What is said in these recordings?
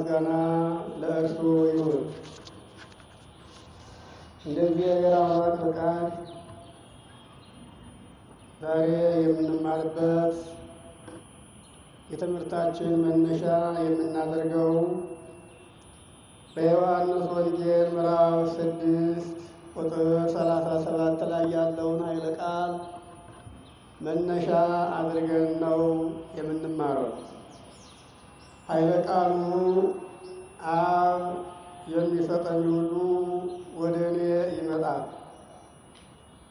ምስጋና ለእርሱ ይሁን። እንደ እግዚአብሔር አምላክ ፈቃድ ዛሬ የምንማርበት የትምህርታችን መነሻ የምናደርገው በዮሐንስ ወንጌል ምዕራፍ 6 ቁጥር 37 ላይ ያለውን ኃይለ ቃል መነሻ አድርገን ነው የምንማረው። ኃይለ ቃሉ አብ የሚሰጠኝ ሁሉ ወደ እኔ ይመጣል፣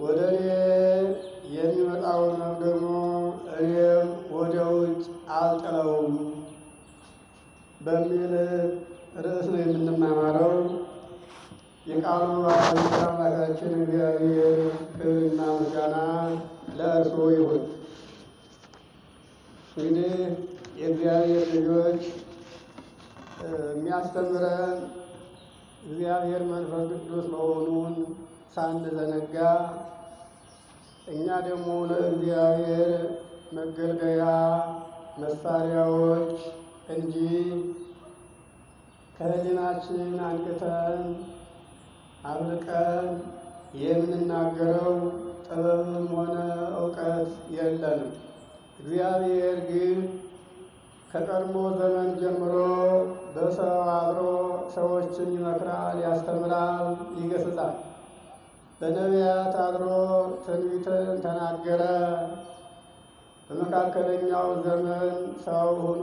ወደ እኔ የሚመጣውንም ደግሞ እኔም ወደ ውጭ አልጥለውም በሚል ርዕስ ነው የምንማማረው። የቃሉ ባለቤት አምላካችን እግዚአብሔር ክብርና ምስጋና ለእርሱ ይሁን። እንግዲህ የእግዚአብሔር ልጆች የሚያስተምረን እግዚአብሔር መንፈስ ቅዱስ መሆኑን ሳንዘነጋ እኛ ደግሞ ለእግዚአብሔር መገልገያ መሳሪያዎች እንጂ ከሕሊናችን አንቅተን አብልቀን የምንናገረው ጥበብም ሆነ እውቀት የለንም። እግዚአብሔር ግን ከቀድሞ ዘመን ጀምሮ በሰው አድሮ ሰዎችን ይመክራል፣ ያስተምራል፣ ይገስጻል። በነቢያት አድሮ ትንቢትን ተናገረ። በመካከለኛው ዘመን ሰው ሆኖ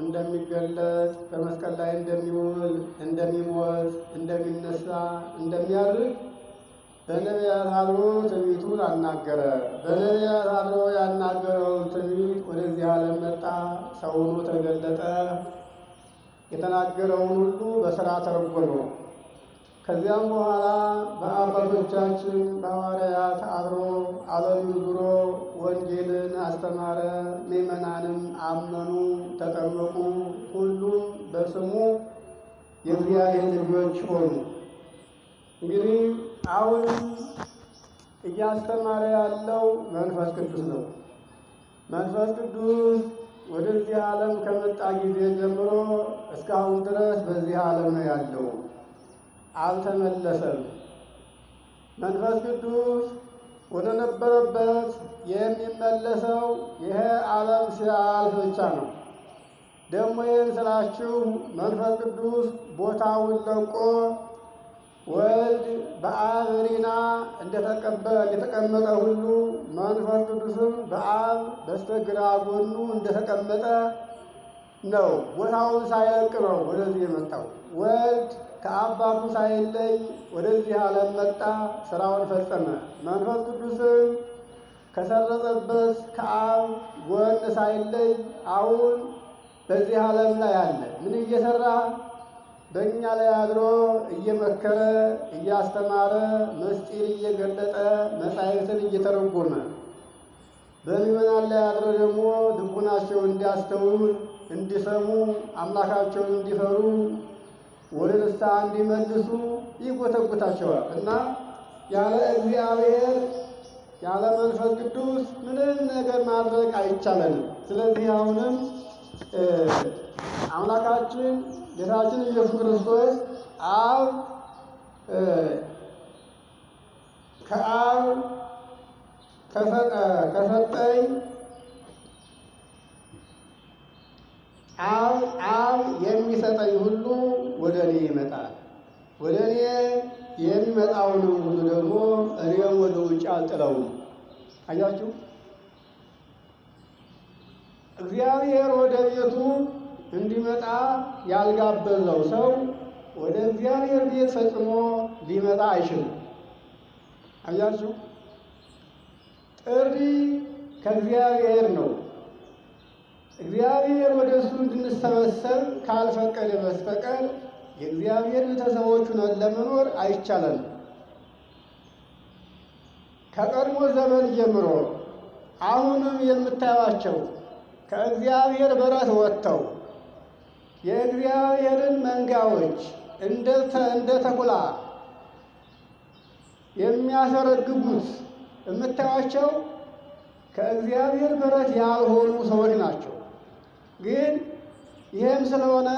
እንደሚገለጥ፣ በመስቀል ላይ እንደሚውል፣ እንደሚሞት፣ እንደሚነሳ፣ እንደሚያድግ በነቢያት አድሮ ትንቢቱን አናገረ። በነቢያት አድሮ ያናገረው ትንቢት ወደዚህ ዓለም መጣ፣ ሰው ሆኖ ተገለጠ። የተናገረውን ሁሉ በሥራ ተረጎመው። ከዚያም በኋላ በአባቶቻችን በሐዋርያት አድሮ ዓለምን ዙሮ ወንጌልን አስተማረ። ምዕመናንም አመኑ፣ ተጠመቁ። ሁሉም በስሙ የእግዚአብሔር ልጆች ሆኑ። እንግዲህ አሁን እያስተማረ ያለው መንፈስ ቅዱስ ነው። መንፈስ ቅዱስ ወደዚህ ዓለም ከመጣ ጊዜ ጀምሮ እስካሁን ድረስ በዚህ ዓለም ነው ያለው፣ አልተመለሰም። መንፈስ ቅዱስ ወደ ነበረበት የሚመለሰው ይሄ ዓለም ሲያልፍ ብቻ ነው። ደግሞ ይህን ስላችሁ መንፈስ ቅዱስ ቦታውን ለቆ ወልድ በአብ ሪና እንደተቀመጠ ሁሉ መንፈስ ቅዱስም በአብ በስተግራ ጎኑ እንደተቀመጠ ነው። ቦታውን ሳይለቅ ነው ወደዚህ የመጣው። ወልድ ከአባቱ ሳይለይ ወደዚህ ዓለም መጣ፣ ስራውን ፈጸመ። መንፈስ ቅዱስም ከሰረጸበት ከአብ ጎን ሳይለይ አሁን በዚህ ዓለም ላይ አለ። ምን እየሰራ? በእኛ ላይ አድሮ እየመከረ እያስተማረ ምስጢር እየገለጠ መጻሕፍትን እየተረጎመ በምዕመናን ላይ አድሮ ደግሞ ልቡናቸውን እንዲያስተውል እንዲሰሙ አምላካቸውን እንዲፈሩ ወደ ንስሐ እንዲመልሱ ይጎተጉታቸዋል እና ያለ እግዚአብሔር ያለ መንፈስ ቅዱስ ምንም ነገር ማድረግ አይቻለንም። ስለዚህ አሁንም አምላካችን ጌታችን ኢየሱስ ክርስቶስ አብ ከአብ ከሰጠኝ አብ የሚሰጠኝ ሁሉ ወደ እኔ ይመጣል፣ ወደ እኔ የሚመጣውንም ሁሉ ደግሞ እኔም ወደ ውጭ አልጥለውም። አያችሁ፣ እግዚአብሔር ወደ ቤቱ እንዲመጣ ያልጋበዘው ሰው ወደ እግዚአብሔር ቤት ፈጽሞ ሊመጣ አይችልም። አያችሁ፣ ጥሪ ከእግዚአብሔር ነው። እግዚአብሔር ወደ እሱ እንድንሰበሰብ ካልፈቀደ በስተቀር የእግዚአብሔር ቤተሰቦች ሆነን ለመኖር አይቻለንም። ከቀድሞ ዘመን ጀምሮ አሁንም የምታዩዋቸው ከእግዚአብሔር በረት ወጥተው የእግዚአብሔርን መንጋዎች እንደ ተኩላ የሚያሰረግጉት የምታዩዋቸው ከእግዚአብሔር በረት ያልሆኑ ሰዎች ናቸው። ግን ይህም ስለሆነ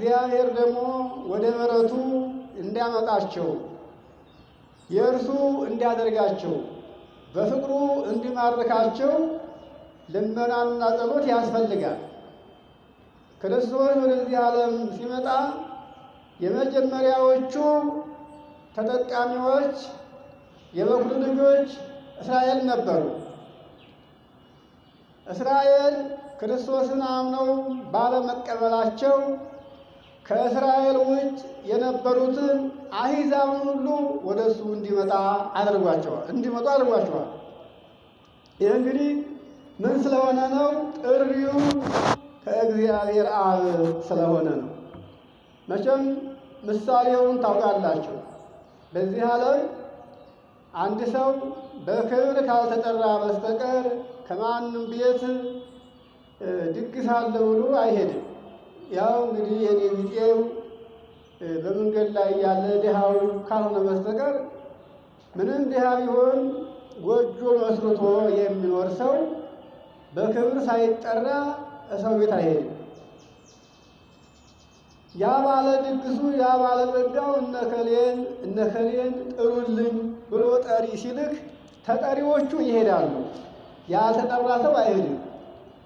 እግዚአብሔር ደግሞ ወደ ምሕረቱ እንዲያመጣቸው የእርሱ እንዲያደርጋቸው በፍቅሩ እንዲማርካቸው ልመናና ጸሎት ያስፈልጋል። ክርስቶስ ወደዚህ ዓለም ሲመጣ የመጀመሪያዎቹ ተጠቃሚዎች የበኩር ልጆች እስራኤል ነበሩ። እስራኤል ክርስቶስን አምነው ባለመቀበላቸው ከእስራኤል ውጭ የነበሩትን አሕዛብን ሁሉ ወደ እሱ እንዲመጡ አድርጓቸዋል። ይህ እንግዲህ ምን ስለሆነ ነው? ጥሪው ከእግዚአብሔር አብ ስለሆነ ነው። መቼም ምሳሌውን ታውቃላችሁ። በዚህ ዓለም አንድ ሰው በክብር ካልተጠራ በስተቀር ከማንም ቤት ድግስ አለ ብሎ አይሄድም። ያው እንግዲህ የኔ ቢጤው በመንገድ ላይ ያለ ድሃው ካልሆነ በስተቀር ምንም ድሃ ቢሆን ጎጆ መስርቶ የሚኖር ሰው በክብር ሳይጠራ ሰው ቤት አይሄድም። ያ ባለ ድግሱ ያ ባለ ጸጋው እነከሌን ጥሩልኝ ብሎ ጠሪ ሲልክ ተጠሪዎቹ ይሄዳሉ። ያልተጠራ ሰው አይሄድም።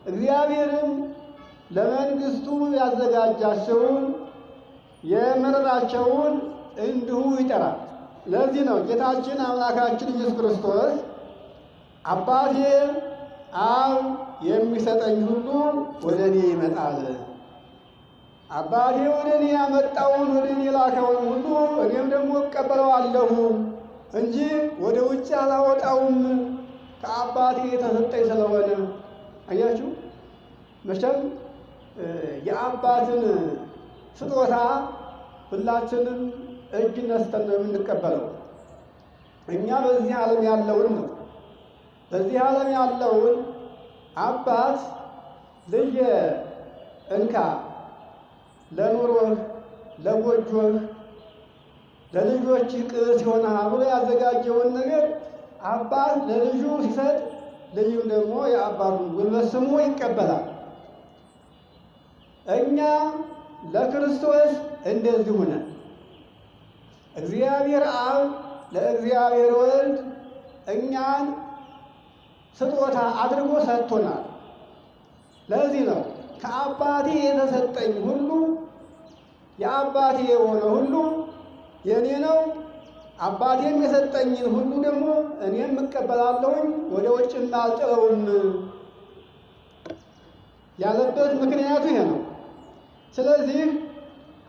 እግዚአብሔርም ለመንግስቱ ያዘጋጃቸውን የመረጣቸውን እንዲሁ ይጠራል። ለዚህ ነው ጌታችን አምላካችን ኢየሱስ ክርስቶስ አባቴ አብ የሚሰጠኝ ሁሉ ወደ እኔ ይመጣል፣ አባቴ ወደ እኔ ያመጣውን ወደ እኔ ላከውን ሁሉ እኔም ደግሞ እቀበለዋለሁ እንጂ ወደ ውጭ አላወጣውም፣ ከአባቴ የተሰጠኝ ስለሆነ። አያችሁ፣ መቼም የአባትን ስጦታ ሁላችንም እጅ ነስተን ነው የምንቀበለው። እኛ በዚህ ዓለም ያለውን ነው። በዚህ ዓለም ያለውን አባት ልጅ እንካ ለኑሮህ፣ ለጎጆህ፣ ለልጆች ቅርስ ይሆናል ብሎ ያዘጋጀውን ነገር አባት ለልጁ ሲሰጥ ልጁም ደግሞ የአባቱን ጉልበት ስሞ ይቀበላል። እኛ ለክርስቶስ እንደዚሁ ነን። እግዚአብሔር አብ ለእግዚአብሔር ወልድ እኛን ስጦታ አድርጎ ሰጥቶናል። ለዚህ ነው ከአባቴ የተሰጠኝ ሁሉ የአባቴ የሆነ ሁሉ የእኔ ነው፣ አባቴም የሰጠኝን ሁሉ ደግሞ እኔም እቀበላለሁኝ፣ ወደ ውጭም አልጥለውም ያለበት ምክንያቱ ይሄ ነው። ስለዚህ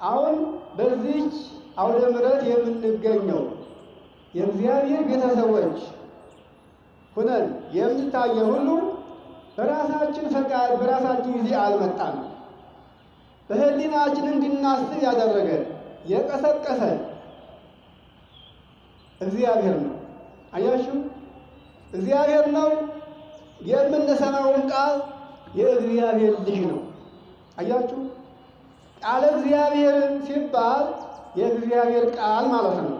አሁን በዚች አውደ ምሕረት የምንገኘው የእግዚአብሔር ቤተሰቦች ሁነን የምታየ ሁሉ በራሳችን ፈቃድ በራሳችን ጊዜ አልመጣንም። በሕሊናችን እንድናስብ ያደረገን የቀሰቀሰን እግዚአብሔር ነው። አያችሁ፣ እግዚአብሔር ነው። የምንሰማውን ቃል የእግዚአብሔር ልጅ ነው። አያችሁ፣ ቃለ እግዚአብሔር ሲባል የእግዚአብሔር ቃል ማለት ነው።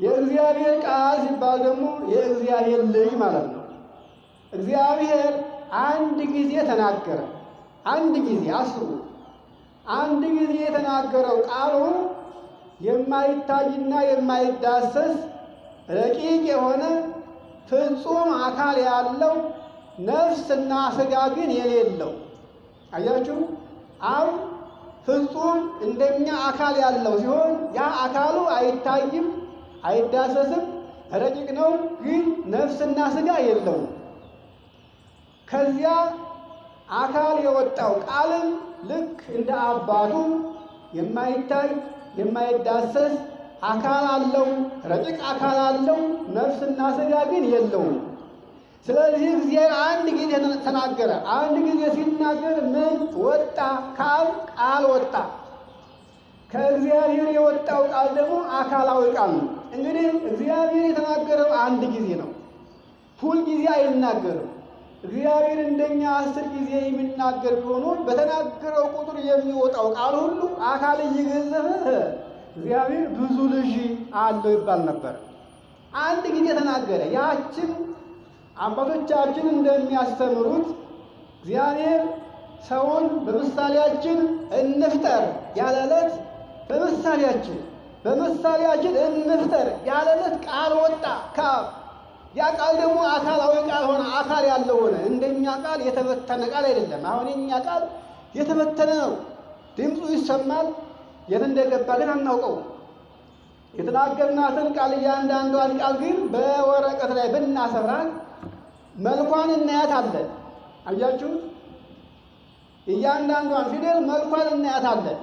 የእግዚአብሔር ቃል ሲባል ደግሞ የእግዚአብሔር ልጅ ማለት ነው። እግዚአብሔር አንድ ጊዜ ተናገረ። አንድ ጊዜ አስቡ። አንድ ጊዜ የተናገረው ቃሉ የማይታይና የማይዳሰስ ረቂቅ የሆነ ፍጹም አካል ያለው ነፍስና ሥጋ ግን የሌለው። አያችሁ፣ አብ ፍጹም እንደኛ አካል ያለው ሲሆን ያ አካሉ አይታይም፣ አይዳሰስም፣ ረቂቅ ነው፣ ግን ነፍስና ሥጋ የለውም። ከዚያ አካል የወጣው ቃልም ልክ እንደ አባቱ የማይታይ የማይዳሰስ አካል አለው፣ ረቂቅ አካል አለው፣ ነፍስና ሥጋ ግን የለውም። ስለዚህ እግዚአብሔር አንድ ጊዜ ተናገረ። አንድ ጊዜ ሲናገር ምን ወጣ? ከአብ ቃል ወጣ። ከእግዚአብሔር የወጣው ቃል ደግሞ አካላዊ ቃል ነው። እንግዲህ እግዚአብሔር የተናገረው አንድ ጊዜ ነው፣ ሁል ጊዜ አይናገርም። እግዚአብሔር እንደኛ 10 ጊዜ የሚናገር ቢሆን በተናገረው ቁጥር የሚወጣው ቃል ሁሉ አካል እየገዘፈ እግዚአብሔር ብዙ ልጅ አለው ይባል ነበር። አንድ ጊዜ ተናገረ። ያችን አባቶቻችን እንደሚያስተምሩት እግዚአብሔር ሰውን በምሳሌያችን እንፍጠር ያለ ዕለት በምሳሌያችን እንፍጠር ያለ ዕለት ቃል ወጣ ከአብ። ያ ቃል ደግሞ አካላዊ ቃል ሆነ፣ አካል ያለው ሆነ። እንደኛ ቃል የተበተነ ቃል አይደለም። አሁን የኛ ቃል የተበተነ ነው። ድምፁ ይሰማል፣ የት እንደገባ ግን አናውቀው። የተናገርናትን ቃል እያንዳንዷን ቃል ግን በወረቀት ላይ ብናሰፍራት መልኳን እናያታለን። አያችሁ፣ እያንዳንዷን ፊደል መልኳን እናያታለን።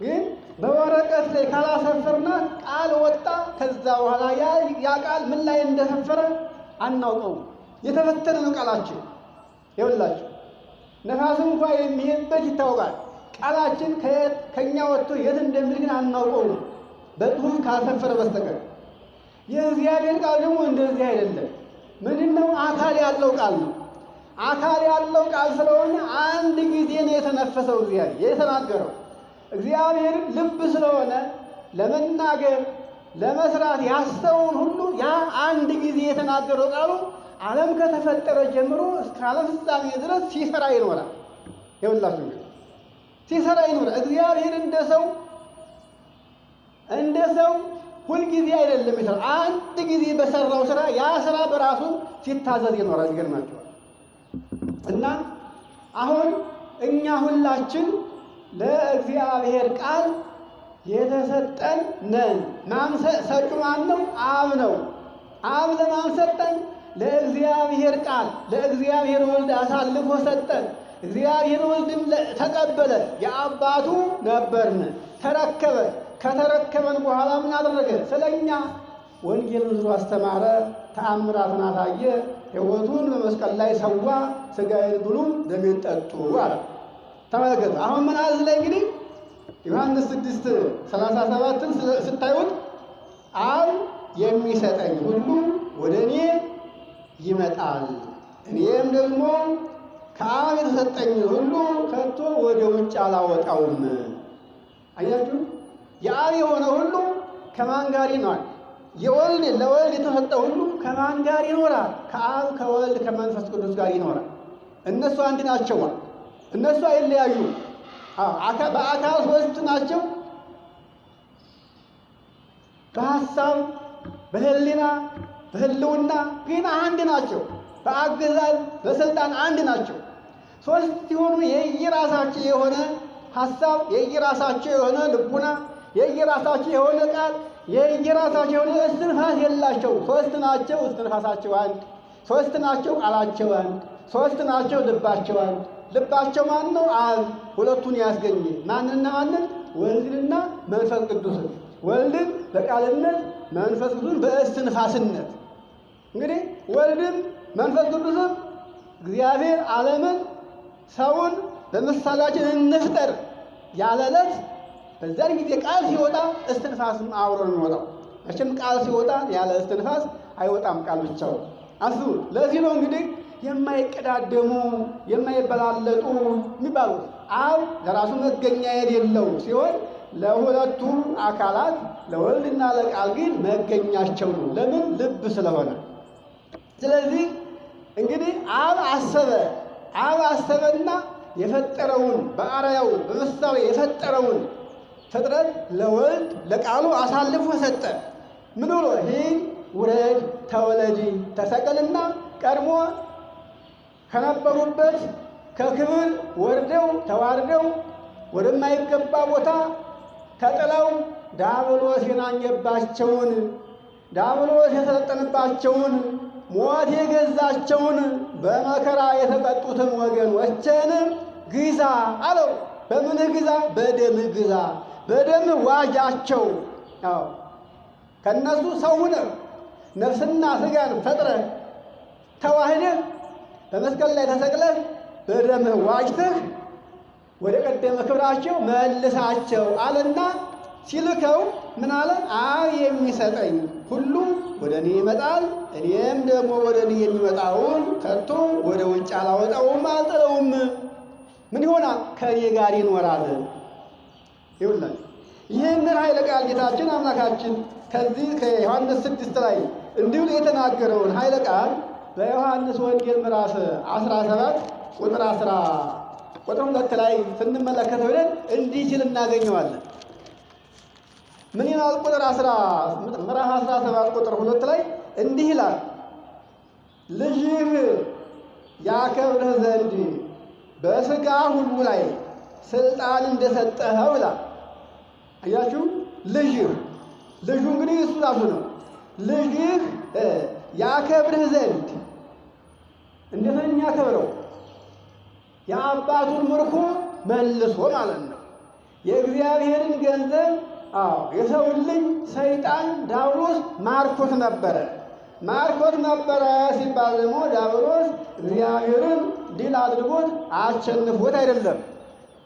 ግን በወረቀት ላይ ካላሰፈርናት ቃል ወጣ። ከዛ በኋላ ያ ቃል ምን ላይ እንደሰፈረ አናውቀው። የተበተነ ነው ቃላችን። ይኸውላችሁ ነፋስ እንኳ የሚሄድበት ይታወቃል። ቃላችን ከኛ ወጥቶ የት እንደሚል ግን አናውቀው ነው በጽሁፍ ካልሰፈረ በስተቀር። የእግዚአብሔር ቃል ደግሞ እንደዚህ አይደለም። ምንድነው? አካል ያለው ቃል ነው። አካል ያለው ቃል ስለሆነ አንድ ጊዜ ነው የተነፈሰው እግዚአብሔር የተናገረው። እግዚአብሔር ልብ ስለሆነ ለመናገር ለመስራት ያሰውን ሁሉ ያ አንድ ጊዜ የተናገረው ቃሉ ዓለም ከተፈጠረ ጀምሮ እስከ ዓለም ፍጻሜ ድረስ ሲሰራ ይኖራል። ይኸውላችሁ ሲሰራ ይኖራል። እግዚአብሔር እንደ ሰው ሁልጊዜ አይደለም ይሰራል። አንድ ጊዜ በሰራው ስራ ያ ስራ በራሱ ሲታዘዝ ይኖራል። ይገርማችኋል። እና አሁን እኛ ሁላችን ለእግዚአብሔር ቃል የተሰጠን ነን። ሰጪው ማን ነው? አብ ነው። አብ ለማን ሰጠን? ለእግዚአብሔር ቃል ለእግዚአብሔር ወልድ አሳልፎ ሰጠን። እግዚአብሔር ወልድም ተቀበለ። የአባቱ ነበርን፣ ተረከበ። ከተረከበን በኋላ ምን አደረገ? ስለኛ ወንጌልን ብዙ አስተማረ፣ ተአምራትን አሳየ፣ ሕይወቱን በመስቀል ላይ ሰዋ። ሥጋዬን ብሉ ደሜን ጠጡ አለ። ተመልከቱ። አሁን ምን አለ ላይ እንግዲህ ዮሐንስ 6:37 ስታዩት አብ የሚሰጠኝ ሁሉ ወደ እኔ ይመጣል፣ እኔም ደግሞ ከአብ የተሰጠኝ ሁሉ ከቶ ወደ ውጭ አላወጣውም። አያችሁ፣ የአብ የሆነ ሁሉ ከማን ጋር ይኖራል? ለወልድ የተሰጠ ሁሉ ከማን ጋር ይኖራል? ከአብ ከወልድ ከመንፈስ ቅዱስ ጋር ይኖራል። እነሱ አንድ ናቸው። እነሱ አይለያዩ። በአካል ሶስት ናቸው። በሐሳብ በህሊና በህልውና ግን አንድ ናቸው። በአገዛዝ በስልጣን አንድ ናቸው። ሶስት ሲሆኑ የየራሳቸው የሆነ ሐሳብ፣ የየራሳቸው የሆነ ልቡና፣ የየራሳቸው የሆነ ቃል፣ የየራሳቸው የሆነ እስትንፋስ የላቸው። ሶስት ናቸው፣ እስትንፋሳቸው አንድ። ሶስት ናቸው፣ ቃላቸው አንድ። ሶስት ናቸው፣ ልባቸው አንድ። ልባቸው ማን ነው? አብ። ሁለቱን ያስገኘ ማንና ማንን? ወልድንና መንፈስ ቅዱስን። ወልድን በቃልነት መንፈስ ቅዱስን በእስትንፋስነት። እንግዲህ ወልድም መንፈስ ቅዱስም እግዚአብሔር ዓለምን ሰውን በምሳሌያችን እንፍጠር ያለ ዕለት በዛን ጊዜ ቃል ሲወጣ እስትንፋስም አብሮ ነው የሚወጣው። መቼም ቃል ሲወጣ ያለ እስትንፋስ አይወጣም ቃል ብቻው። አስቡ። ለዚህ ነው እንግዲህ የማይቀዳደሙ የማይበላለጡ የሚባሉት። አብ ለራሱ መገኛ የሌለው ሲሆን ለሁለቱ አካላት ለወልድና ለቃል ግን መገኛቸው ነው። ለምን? ልብ ስለሆነ። ስለዚህ እንግዲህ አብ አሰበና የፈጠረውን በአርአያው በምሳሌ የፈጠረውን ፍጥረት ለወልድ ለቃሉ አሳልፎ ሰጠ። ምን ብሎ? ሂድ ውረድ ተወለድ ተሰቀልና ቀድሞ ከነበሩበት ከክብር ወርደው ተዋርደው ወደማይገባ ቦታ ተጥለው ዲያብሎስ የናኘባቸውን ዲያብሎስ የሰለጠንባቸውን ሞት የገዛቸውን በመከራ የተቀጡትን ወገኖችን ግዛ አለው። በምንህ ግዛ? በደምህ ግዛ፣ በደምህ ዋጃቸው። ከእነሱ ሰው ሁነህ ነፍስና ሥጋን ፈጥረህ ተዋህደህ በመስቀል ላይ ተሰቅለህ በደምህ ዋጅተህ ወደ ቀደመ ክብራቸው መልሳቸው አለና ሲልከው ምን አለ? አብ የሚሰጠኝ ሁሉ ወደ እኔ ይመጣል፣ እኔም ደግሞ ወደ እኔ የሚመጣውን ከቶ ወደ ውጭ አላወጣውም፣ አልጥለውም። ምን ይሆናል? ከእኔ ጋር ይኖራል። ይውላል። ይህንን ኃይለ ቃል ጌታችን አምላካችን ከዚህ ከዮሐንስ 6 ላይ እንዲሁ የተናገረውን ኃይለ ቃል በዮሐንስ ወንጌል ምዕራፍ 17 ቁጥር ቁጥር 2 ላይ ስንመለከተው ብለን እንዲህ ሲል እናገኘዋለን። ምን ይላል? ምዕራፍ 17 ቁጥር 2 ላይ እንዲህ ይላል፣ ልጅህ ያከብርህ ዘንድ በሥጋ ሁሉ ላይ ስልጣን እንደሰጠኸው ይላል። አያችሁ፣ ልጁ እንግዲህ እሱ ራሱ ነው። ልጅህ ያከብርህ ዘንድ እንዴት ነው የሚያከብረው? የአባቱን ምርኮ መልሶ ማለት ነው። የእግዚአብሔርን ገንዘብ የሰውን ልጅ ሰይጣን ዲያብሎስ ማርኮት ነበረ ሲባል ደግሞ ዲያብሎስ እግዚአብሔርን ድል አድርጎት አሸንፎት አይደለም።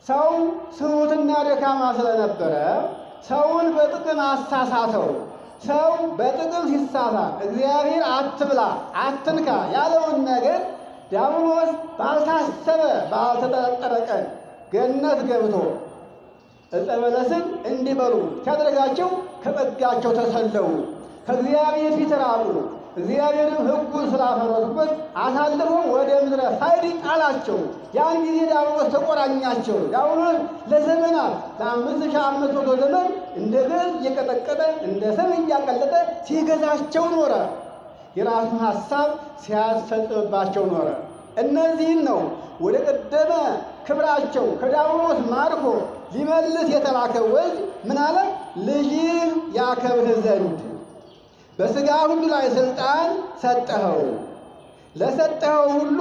ሰው ስሁትና ደካማ ስለነበረ ሰውን በጥቅም አሳሳተው። ሰው በጥቅም ሲሳሳት እግዚአብሔር አትብላ አትንካ ያለውን ነገር ዲያብሎስ ባልታሰበ ባልተጠረጠረ ቀን ገነት ገብቶ ዕፀ በለስን እንዲበሉ ሲያደርጋቸው ከጸጋቸው ተሰለው ከእግዚአብሔር ፊት ራቁ። እግዚአብሔርም ሕጉን ስላፈረሱበት አሳልፎ ወደ ምድረ ፋይድ ጣላቸው። ያን ጊዜ ዲያብሎስ ተቆራኛቸው። ዲያብሎስ ለዘመናት ለ5500 ዘመን እንደ ገል እየቀጠቀጠ እንደ ሰም እያቀለጠ ሲገዛቸው ኖረ። የራሱን ሐሳብ ሲያስፈጽምባቸው ኖረ። እነዚህን ነው ወደ ቀደመ ክብራቸው ከዲያብሎስ ማርኮ ሊመልስ የተላከ ወልድ ምን አለ? ልጅህ ያከብርህ ዘንድ በሥጋ ሁሉ ላይ ስልጣን ሰጠኸው፣ ለሰጠኸው ሁሉ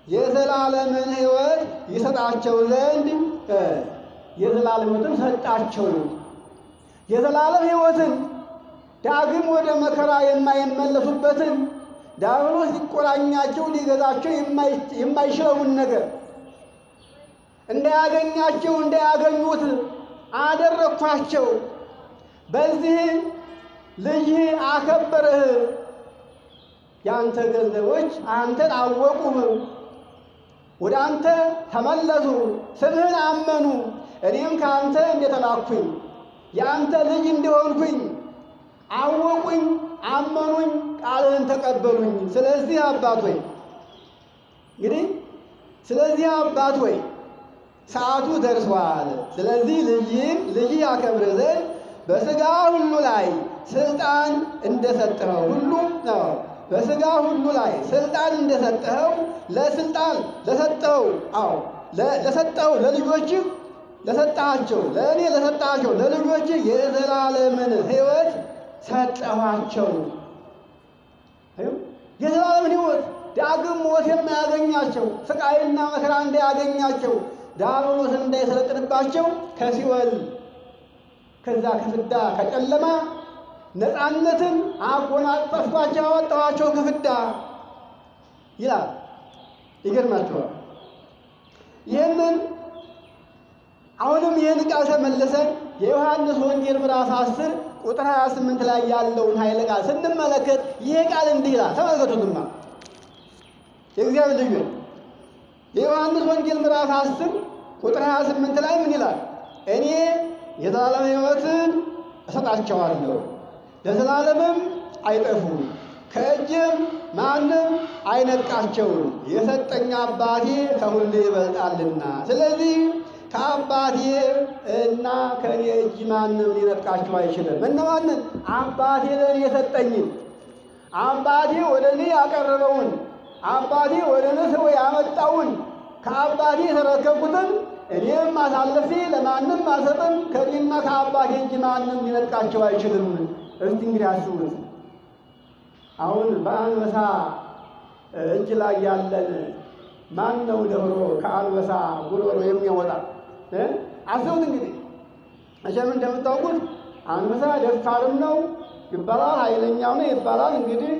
የዘላለምን ሕይወት ይሰጣቸው ዘንድ የዘላለም ሕይወትን ሰጣቸው። የዘላለም ሕይወትን ዳግም ወደ መከራ የማይመለሱበትን ዲያብሎስ ሊቆራኛቸው ሊገዛቸው የማይችለውን ነገር እንዳያገኙት አደረኳቸው። በዚህ ልጅ አከበርህ። ያንተ ገንዘቦች አንተን አወቁህ፣ ወደ አንተ ተመለሱ፣ ስምህን አመኑ። እኔም ከአንተ እንደተላኩኝ የአንተ ልጅ እንደሆንኩኝ አወቁኝ፣ አመኑኝ፣ ቃልህን ተቀበሉኝ። ስለዚህ አባት ሆይ ሰዓቱ ደርሷል። ስለዚህ ልጅ ያከብርህ ዘንድ በሥጋ ሁሉ ላይ ስልጣን እንደሰጠኸው ሁሉ ነው። በሥጋ ሁሉ ላይ ስልጣን እንደሰጠኸው ለሰጠው ለልጆችህ ለሰጣቸው ለእኔ ለሰጣቸው ለልጆችህ የዘላለምን ሕይወት ሰጠኋቸው። የዘላለምን ሕይወት ዳግም ሞት የማያገኛቸው ስቃይና መከራ እንዳያገኛቸው ዲያብሎስ እንዳይሰለጥንባቸው ከሲኦል ከዛ ከፍዳ ከጨለማ ነፃነትን አጎናጸፍኳቸው አወጣኋቸው ከፍዳ ይላል። ይገርማችኋል። አሁንም ይህን ቃል ተመልሰን የዮሐንስ ወንጌል ምዕራፍ 10 ቁጥር 28 ላይ ያለውን ኃይለ ቃል ስንመለከት ይሄ ቃል እንዲህ ይላል። ተመልከቱትማ የእግዚአብሔር ልጆች የዮሐንስ ወንጌል ምዕራፍ 10 ቁጥር 28 ላይ ምን ይላል? እኔ የዘላለም ሕይወትን እሰጣቸዋለሁ፣ ለዘላለምም አይጠፉም፣ ከእጄም ማንም አይነጥቃቸውም። የሰጠኝ አባቴ ከሁሉ ይበልጣልና፣ ስለዚህ ከአባቴ እና ከእኔ እጅ ማንም ሊነጥቃቸው አይችልም። እነማንን? አባቴ ለእኔ የሰጠኝን፣ አባቴ ወደ እኔ ያቀረበውን፣ አባቴ ወደ እኔ ሰው ያመጣውን ከአባቴ የተረከብኩትን እኔም አሳልፌ ለማንም አልሰጥም። ከእኔና ከአባቴ እጅ ማንም ሊነጥቃቸው አይችልም። እስቲ እንግዲህ አስቡት። አሁን በአንበሳ እጅ ላይ ያለን ማን ነው ደፍሮ ከአንበሳ ጉሮሮ የሚያወጣ? አስቡት እንግዲህ። መቼም እንደምታውቁት አንበሳ ደፋርም ነው ይባላል፣ ኃይለኛው ነው ይባላል። እንግዲህ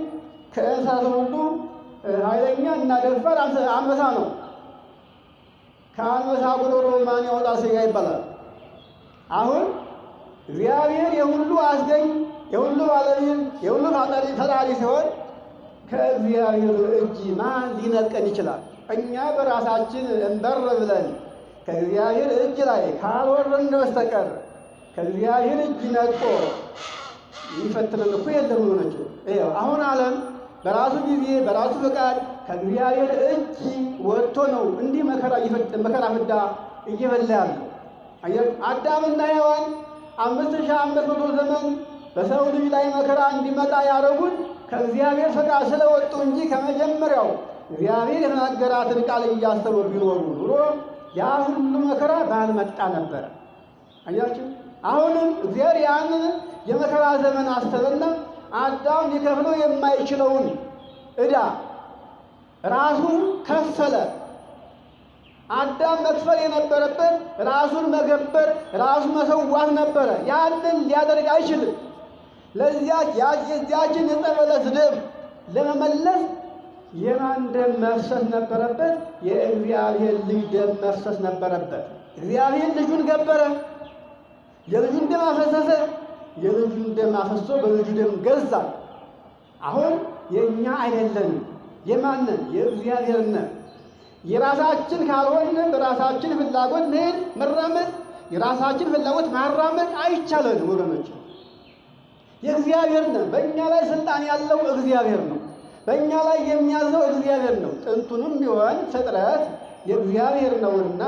ከእንስሳት ሁሉ ኃይለኛ እና ደፋር አንበሳ ነው። ከአንበሳ ጉሮሮ ማን ያወጣ ሥጋ ይባላል። አሁን እግዚአብሔር የሁሉ አስገኝ፣ የሁሉ ባለቤት፣ የሁሉ ፈጣሪ ሲሆን ከእግዚአብሔር እጅ ማን ሊነጥቀን ይችላል? እኛ በራሳችን እንበር ብለን ከእግዚአብሔር እጅ ላይ ካልወረድን በስተቀር ከእግዚአብሔር እጅ ነጥቆ ይፈትነን እኮ የለም። ሆነችው አሁን ዓለም በራሱ ጊዜ በራሱ ፈቃድ ከእግዚአብሔር እጅ ወጥቶ ነው እንዲህ መከራ ፍዳ እየበላ ያለው። አዳምና ሔዋን 5500 ዘመን በሰው ልጅ ላይ መከራ እንዲመጣ ያደረጉት ከእግዚአብሔር ፈቃድ ስለወጡ እንጂ ከመጀመሪያው እግዚአብሔር የተናገራትን ቃል እያሰቡ ቢኖሩ ኑሮ ያ ሁሉ መከራ ባልመጣ ነበር። አያችሁ፣ አሁንም እግዚአብሔር ያንን የመከራ ዘመን አሰበና አዳም ሊከፍለው የማይችለውን ዕዳ ራሱ ከፈለ። አዳም መክፈል የነበረበት ራሱን መገበር፣ ራሱ መሰዋት ነበረ። ያንን ሊያደርግ አይችልም። የዚያችን ዕፀ በለስ ደም ለመመለስ የማን ደም መፍሰስ ነበረበት? የእግዚአብሔር ልጅ ደም መፍሰስ ነበረበት። እግዚአብሔር ልጁን ገበረ፣ የልጁን ደም አፈሰሰ። የልጁን ደም አፈሶ በልጁ ደም ገዛ። አሁን የእኛ አይደለንም። የማንን? የእግዚአብሔር ነን። የራሳችን ካልሆነ በራሳችን ፍላጎት መሄድ መራመድ፣ የራሳችን ፍላጎት ማራመድ አይቻለንም ወገኖች። የእግዚአብሔር ነን። በእኛ ላይ ስልጣን ያለው እግዚአብሔር ነው። በእኛ ላይ የሚያዘው እግዚአብሔር ነው። ጥንቱንም ቢሆን ፍጥረት የእግዚአብሔር ነውና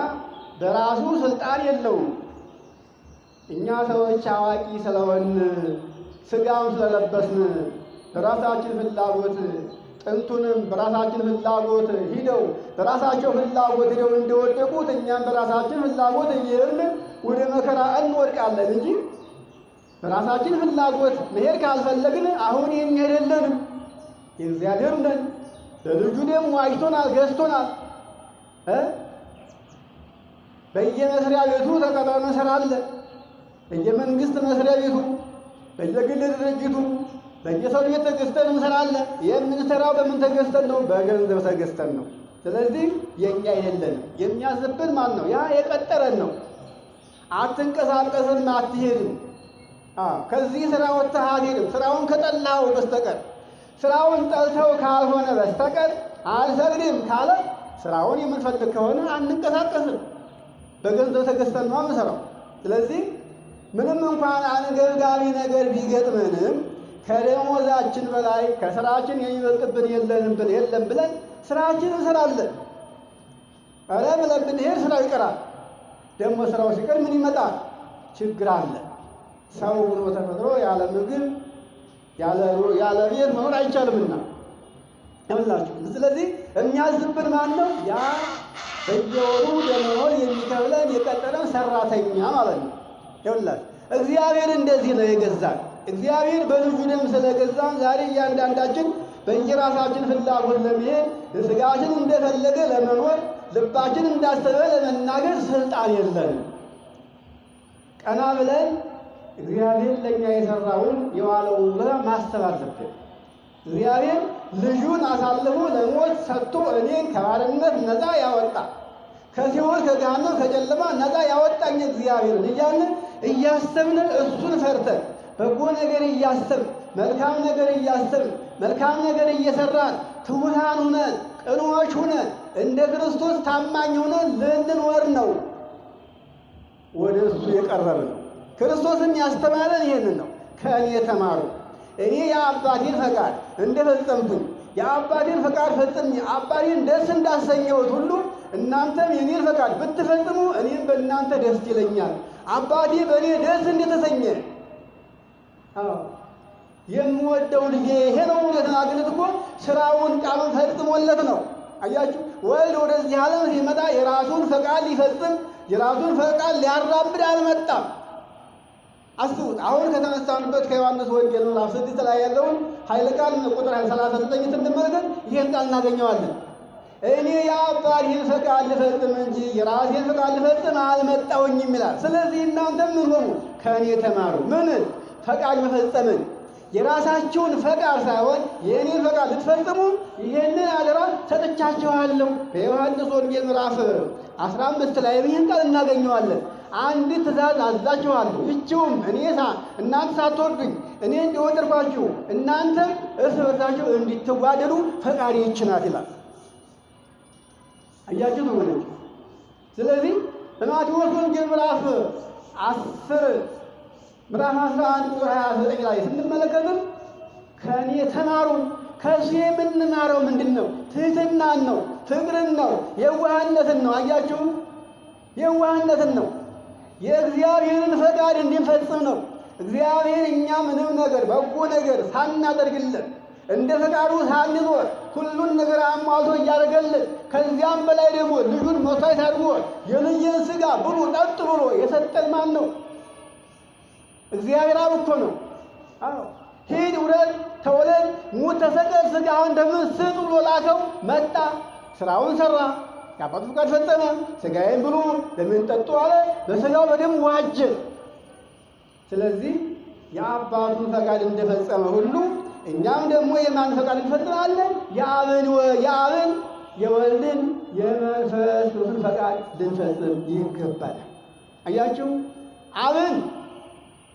በራሱ ስልጣን የለውም። እኛ ሰዎች አዋቂ ስለሆን ሥጋውን ስለለበስን በራሳችን ፍላጎት ጥንቱንም በራሳችን ፍላጎት ሂደው በራሳቸው ፍላጎት ሂደው እንደወደቁት እኛም በራሳችን ፍላጎት እየሄድን ወደ መከራ እንወድቃለን እንጂ በራሳችን ፍላጎት መሄድ ካልፈለግን አሁን የሚሄድልንም የእግዚአብሔር ነን። በልጁ ደም ዋጅቶናል፣ ገዝቶናል። በየመስሪያ ቤቱ ተቀጥረን እንሰራለን። በየመንግስት መስሪያ ቤቱ፣ በየግል ድርጅቱ፣ በየሰው ቤት ተገዝተን እንሰራለን። የምንሰራው በምን ተገዝተን ነው? በገንዘብ ተገዝተን ነው። ስለዚህ የኛ አይደለንም። የሚያዝብን ማን ነው? ያ የቀጠረን ነው። አትንቀሳቀስም፣ አትሄድም። ከዚህ ስራ ወጥተህ አትሄድም። ስራውን ከጠላኸው በስተቀር ስራውን ጠልተው ካልሆነ በስተቀር አልሰግድም ካለ ስራውን የምንፈልግ ከሆነ አንንቀሳቀስም። በገንዘብ ተገዝተን ነው የምንሰራው። ስለዚህ ምንም እንኳን አንገብጋቢ ነገር ቢገጥመንም ከደሞዛችን በላይ ከስራችን የሚበልጥብን የለም ብለን ስራችን እንሰራለን። ኧረ ብለን ብንሄድ ስራው ይቀራል። ደግሞ ስራው ሲቀር ምን ይመጣል? ችግር አለ። ሰው ሆኖ ተፈጥሮ ያለ ምግብ ያለ ቤት መኖር አይቻልምና ይኸውላችሁ። ስለዚህ የሚያዝብን ማን ነው? ያ በየወሩ ደመወዝ የሚከፍለን የቀጠረን ሰራተኛ ማለት ነው። ይኸውላችሁ እግዚአብሔር እንደዚህ ነው የገዛን። እግዚአብሔር በልጁ ደም ስለገዛን ዛሬ እያንዳንዳችን በየራሳችን ፍላጎት ለመሄድ ስጋችን እንደፈለገ ለመኖር ልባችን እንዳሰበ ለመናገር ስልጣን የለንም። ቀና ብለን እግዚአብሔር ለእኛ የሰራውን የዋለውን ውለታ ማሰብ አለብን። እግዚአብሔር ልጁን አሳልፎ ለሞት ሰጥቶ እኔን ከባርነት ነፃ ያወጣ፣ ከሲኦል ከገሃነም ከጨለማ ነፃ ያወጣኝ እግዚአብሔርን እያልን እያሰብን እሱን ፈርተን በጎ ነገር እያሰብን መልካም ነገር እያሰብን መልካም ነገር እየሰራን ትሑታን ሁነን ቅኖች ሁነን እንደ ክርስቶስ ታማኝ ሁነን ልንኖር ነው ወደ እሱ የቀረብነው። ክርስቶስን ያስተማረን ይሄንን ነው። ከእኔ ተማሩ፣ እኔ የአባቴን ፈቃድ እንደፈጸምኩኝ የአባቴን ፈቃድ ፈጽሜ አባቴን ደስ እንዳሰኘሁት ሁሉ እናንተም የኔን ፈቃድ ብትፈጽሙ እኔም በእናንተ ደስ ይለኛል። አባቴ በእኔ ደስ እንደተሰኘ የምወደው ልጄ ይሄ ነው የተናገሩት እኮ ስራውን ቃሉን ፈጽሞለት ነው። አያችሁ፣ ወልድ ወደዚህ ዓለም ሲመጣ የራሱን ፈቃድ ሊፈጽም የራሱን ፈቃድ ሊያራምድ አልመጣም። አስቡት። አሁን ከተነሳንበት ከዮሐንስ ወንጌል ምዕራፍ 6 ላይ ያለውን ኃይለ ቃል ቁጥር 39 ስንመለከት ይህን ቃል እናገኘዋለን። እኔ የአባቴን ፈቃድ ልፈጽም እንጂ የራሴን ፈቃድ ልፈጽም አልመጣሁኝም ይላል። ስለዚህ እናንተም ምን ሆኑ? ከእኔ ተማሩ። ምን? ፈቃድ መፈጸምን። የራሳችሁን ፈቃድ ሳይሆን የእኔን ፈቃድ ልትፈጽሙ ይሄንን አደራ ሰጥቻችኋለሁ። በዮሐንስ ወንጌል ምዕራፍ 15 ላይ ይህን ቃል እናገኘዋለን። አንድ ትእዛዝ አዛችኋለሁ፣ ይህችውም እናንተ ሳትወዱኝ እኔ እንደወደድኳችሁ እናንተም እርስ በርሳችሁ እንድትዋደዱ ፈቃዴ ይህች ናት ይላል። አያችሁ ወገኖች። ስለዚህ በማቴዎስ ወንጌል ምዕራፍ 11 ቁጥር 29 ላይ ስንመለከትም ከእኔ ተማሩ ከሱ የምንማረው ምንድን ነው? ትህትናን ነው፣ ፍቅርን ነው፣ የዋህነትን ነው። አያችሁ፣ የዋህነትን ነው። የእግዚአብሔርን ፈቃድ እንድንፈጽም ነው። እግዚአብሔር እኛ ምንም ነገር በጎ ነገር ሳናደርግልን እንደ ፈቃዱ ሳንኖር ሁሉን ነገር አሟልቶ እያደረገልን ከዚያም በላይ ደግሞ ልጁን መስዋዕት አድርጎ የልጅን ሥጋ ብሉ ጠጡ ብሎ የሰጠን ማን ነው? እግዚአብሔር አብ እኮ ነው። ሂድ ውረድ ተወለድ ሙት ተሰቀል ሥጋውን ደምን ስጥ ብሎ ላከው። መጣ፣ ስራውን ሰራ፣ የአባቱ ፈቃድ ፈጸመ። ሥጋዬን ብሉ ደሜን ጠጡ አለ። በሥጋው በደም ዋጀ። ስለዚህ የአባቱን ፈቃድ እንደፈጸመ ሁሉ እኛም ደግሞ የማን ፈቃድ እንፈጽማለን? የአብን የወልድን የመንፈስ ቅዱስን ፈቃድ ልንፈጽም ይገባል። አያችሁ፣ አብን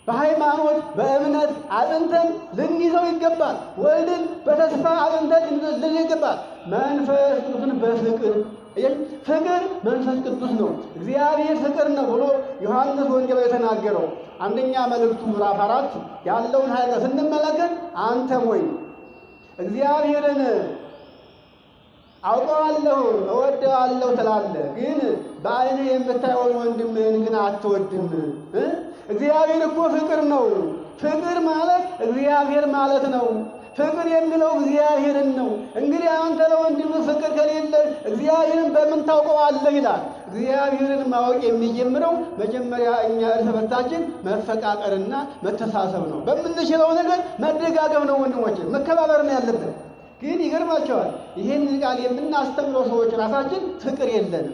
በሃይማኖት በእምነት አጥንተን ልንይዘው ይገባል። ወልድን በተስፋ አጥንተን ልንይዘው ይገባል። መንፈስ ቅዱስን በፍቅር ፍቅር መንፈስ ቅዱስ ነው። እግዚአብሔር ፍቅር ነው ብሎ ዮሐንስ ወንጌላዊ የተናገረው አንደኛ መልእክቱ ምዕራፍ 4 ያለውን ኃይል ስንመለከት አንተም ወይ እግዚአብሔርን አውቀዋለሁ እወደዋለሁ ትላለህ፣ ግን በዓይኔ የምታየውን ወንድምህን ግን አትወድም። እግዚአብሔር እኮ ፍቅር ነው። ፍቅር ማለት እግዚአብሔር ማለት ነው። ፍቅር የሚለው እግዚአብሔርን ነው። እንግዲህ አንተ ለወንድምህ ፍቅር ከሌለ እግዚአብሔርን በምን ታውቀዋለህ ይላል። እግዚአብሔርን ማወቅ የሚጀምረው መጀመሪያ እኛ እርስ በርሳችን መፈቃቀርና መተሳሰብ ነው። በምንችለው ነገር መደጋገፍ ነው። ወንድሞች መከባበር ነው ያለብን። ግን ይገርማቸዋል፣ ይህን ቃል የምናስተምረው ሰዎች ራሳችን ፍቅር የለንም፣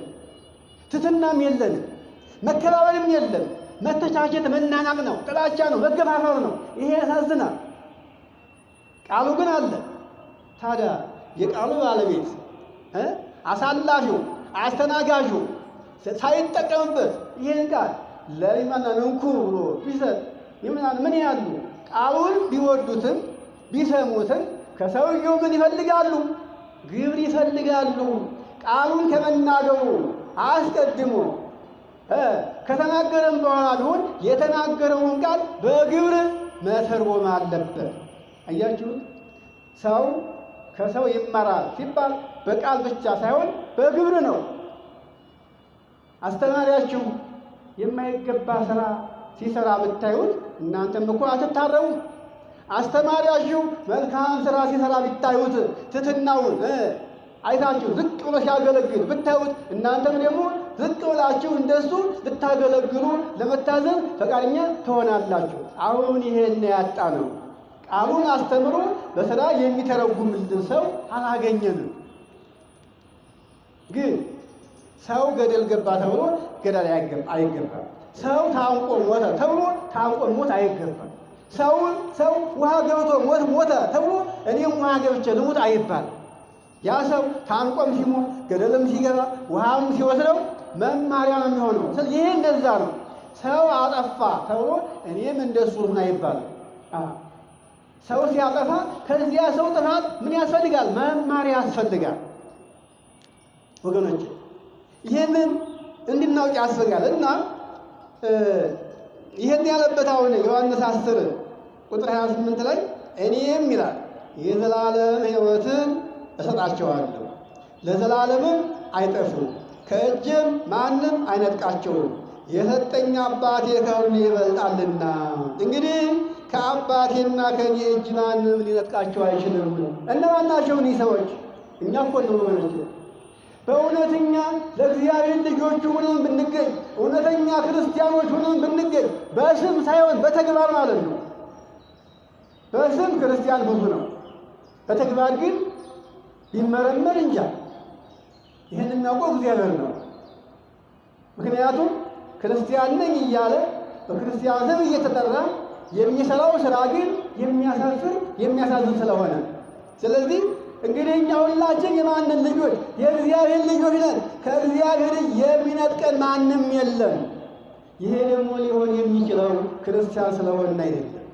ትሕትናም የለንም፣ መከባበርም የለም። መተቻቸት መናናቅ ነው፣ ጥላቻ ነው፣ መገፋፈር ነው። ይሄ ያሳዝናል። ቃሉ ግን አለ። ታዲያ የቃሉ ባለቤት አሳላፊው አስተናጋጁ ሳይጠቀምበት ይህን ቃል ለማና እንኩ ብሎ ቢሰጥ ምን ያሉ ቃሉን ቢወዱትም ቢሰሙትም ከሰውየው ምን ይፈልጋሉ? ግብር ይፈልጋሉ። ቃሉን ከመናገሩ አስቀድሞ ከተናገረም በኋላ ቢሆን የተናገረውን ቃል በግብር መተርጎም አለበት። አያችሁ፣ ሰው ከሰው ይማራል ሲባል በቃል ብቻ ሳይሆን በግብር ነው። አስተማሪያችሁ የማይገባ ስራ ሲሰራ ብታዩት እናንተም እኮ አትታረሙም። አስተማሪያችሁ መልካም ስራ ሲሰራ ብታዩት ትሕትናውን አይታችሁ ዝቅ ብሎ ሲያገለግል ብታዩት እናንተም ደግሞ ዝቅ ብላችሁ እንደሱ ልታገለግሉ ለመታዘዝ ፈቃደኛ ትሆናላችሁ። አሁን ይሄን ያጣ ነው። ቃሉን አስተምሮ በሥራ የሚተረጉምልን ሰው አላገኘንም። ግን ሰው ገደል ገባ ተብሎ ገደል አይገባም። ሰው ታንቆ ሞተ ተብሎ ታንቆ ሞት አይገባም። ሰው ውሃ ገብቶ ሞተ ተብሎ እኔም ውሃ ገብቼ ልሙት አይባልም። ያ ሰው ታንቆም ሲሞት ገደልም ሲገባ ውሃም ሲወስደው መማሪያ ነው የሚሆነው። ይሄ እንደዛ ነው። ሰው አጠፋ ተብሎ እኔም እንደሱ ልሁን አይባልም። ሰው ሲያጠፋ ከዚያ ሰው ጥፋት ምን ያስፈልጋል? መማሪያ ያስፈልጋል። ወገኖች ይህንን እንድናውቅ ያስፈልጋል። እና ይህን ያለበት አሁን ዮሐንስ 10 ቁጥር 28 ላይ እኔም ይላል የዘላለም ሕይወትን እሰጣቸዋለሁ፣ ለዘላለምም አይጠፉም፣ ከእጄም ማንም አይነጥቃቸውም፣ የሰጠኝ አባቴ ከሁሉ ይበልጣልና። እንግዲህ ከአባቴና ከእኔ እጅ ማንም ሊነጥቃቸው አይችልም። እነማን ናቸው እኒህ ሰዎች? እኛ እኮ ነው ወገኖች። በእውነተኛ ለእግዚአብሔር ልጆቹ ሆነን ብንገኝ፣ እውነተኛ ክርስቲያኖች ሆነን ብንገኝ፣ በስም ሳይሆን በተግባር ማለት ነው። በስም ክርስቲያን ብዙ ነው፣ በተግባር ግን ቢመረመር እንጃ። ይህን የሚያውቀው እግዚአብሔር ነው። ምክንያቱም ክርስቲያን ነኝ እያለ በክርስቲያን ስም እየተጠራ የሚሰራው ስራ ግን የሚያሳዝን ስለሆነ፣ ስለዚህ እንግዲህ እኛ ሁላችን የማንን ልጆች? የእግዚአብሔር ልጆች ነን። ከእግዚአብሔር የሚነጥቀን ማንም የለም። ይሄ ደግሞ ሊሆን የሚችለው ክርስቲያን ስለሆንን አይደለም።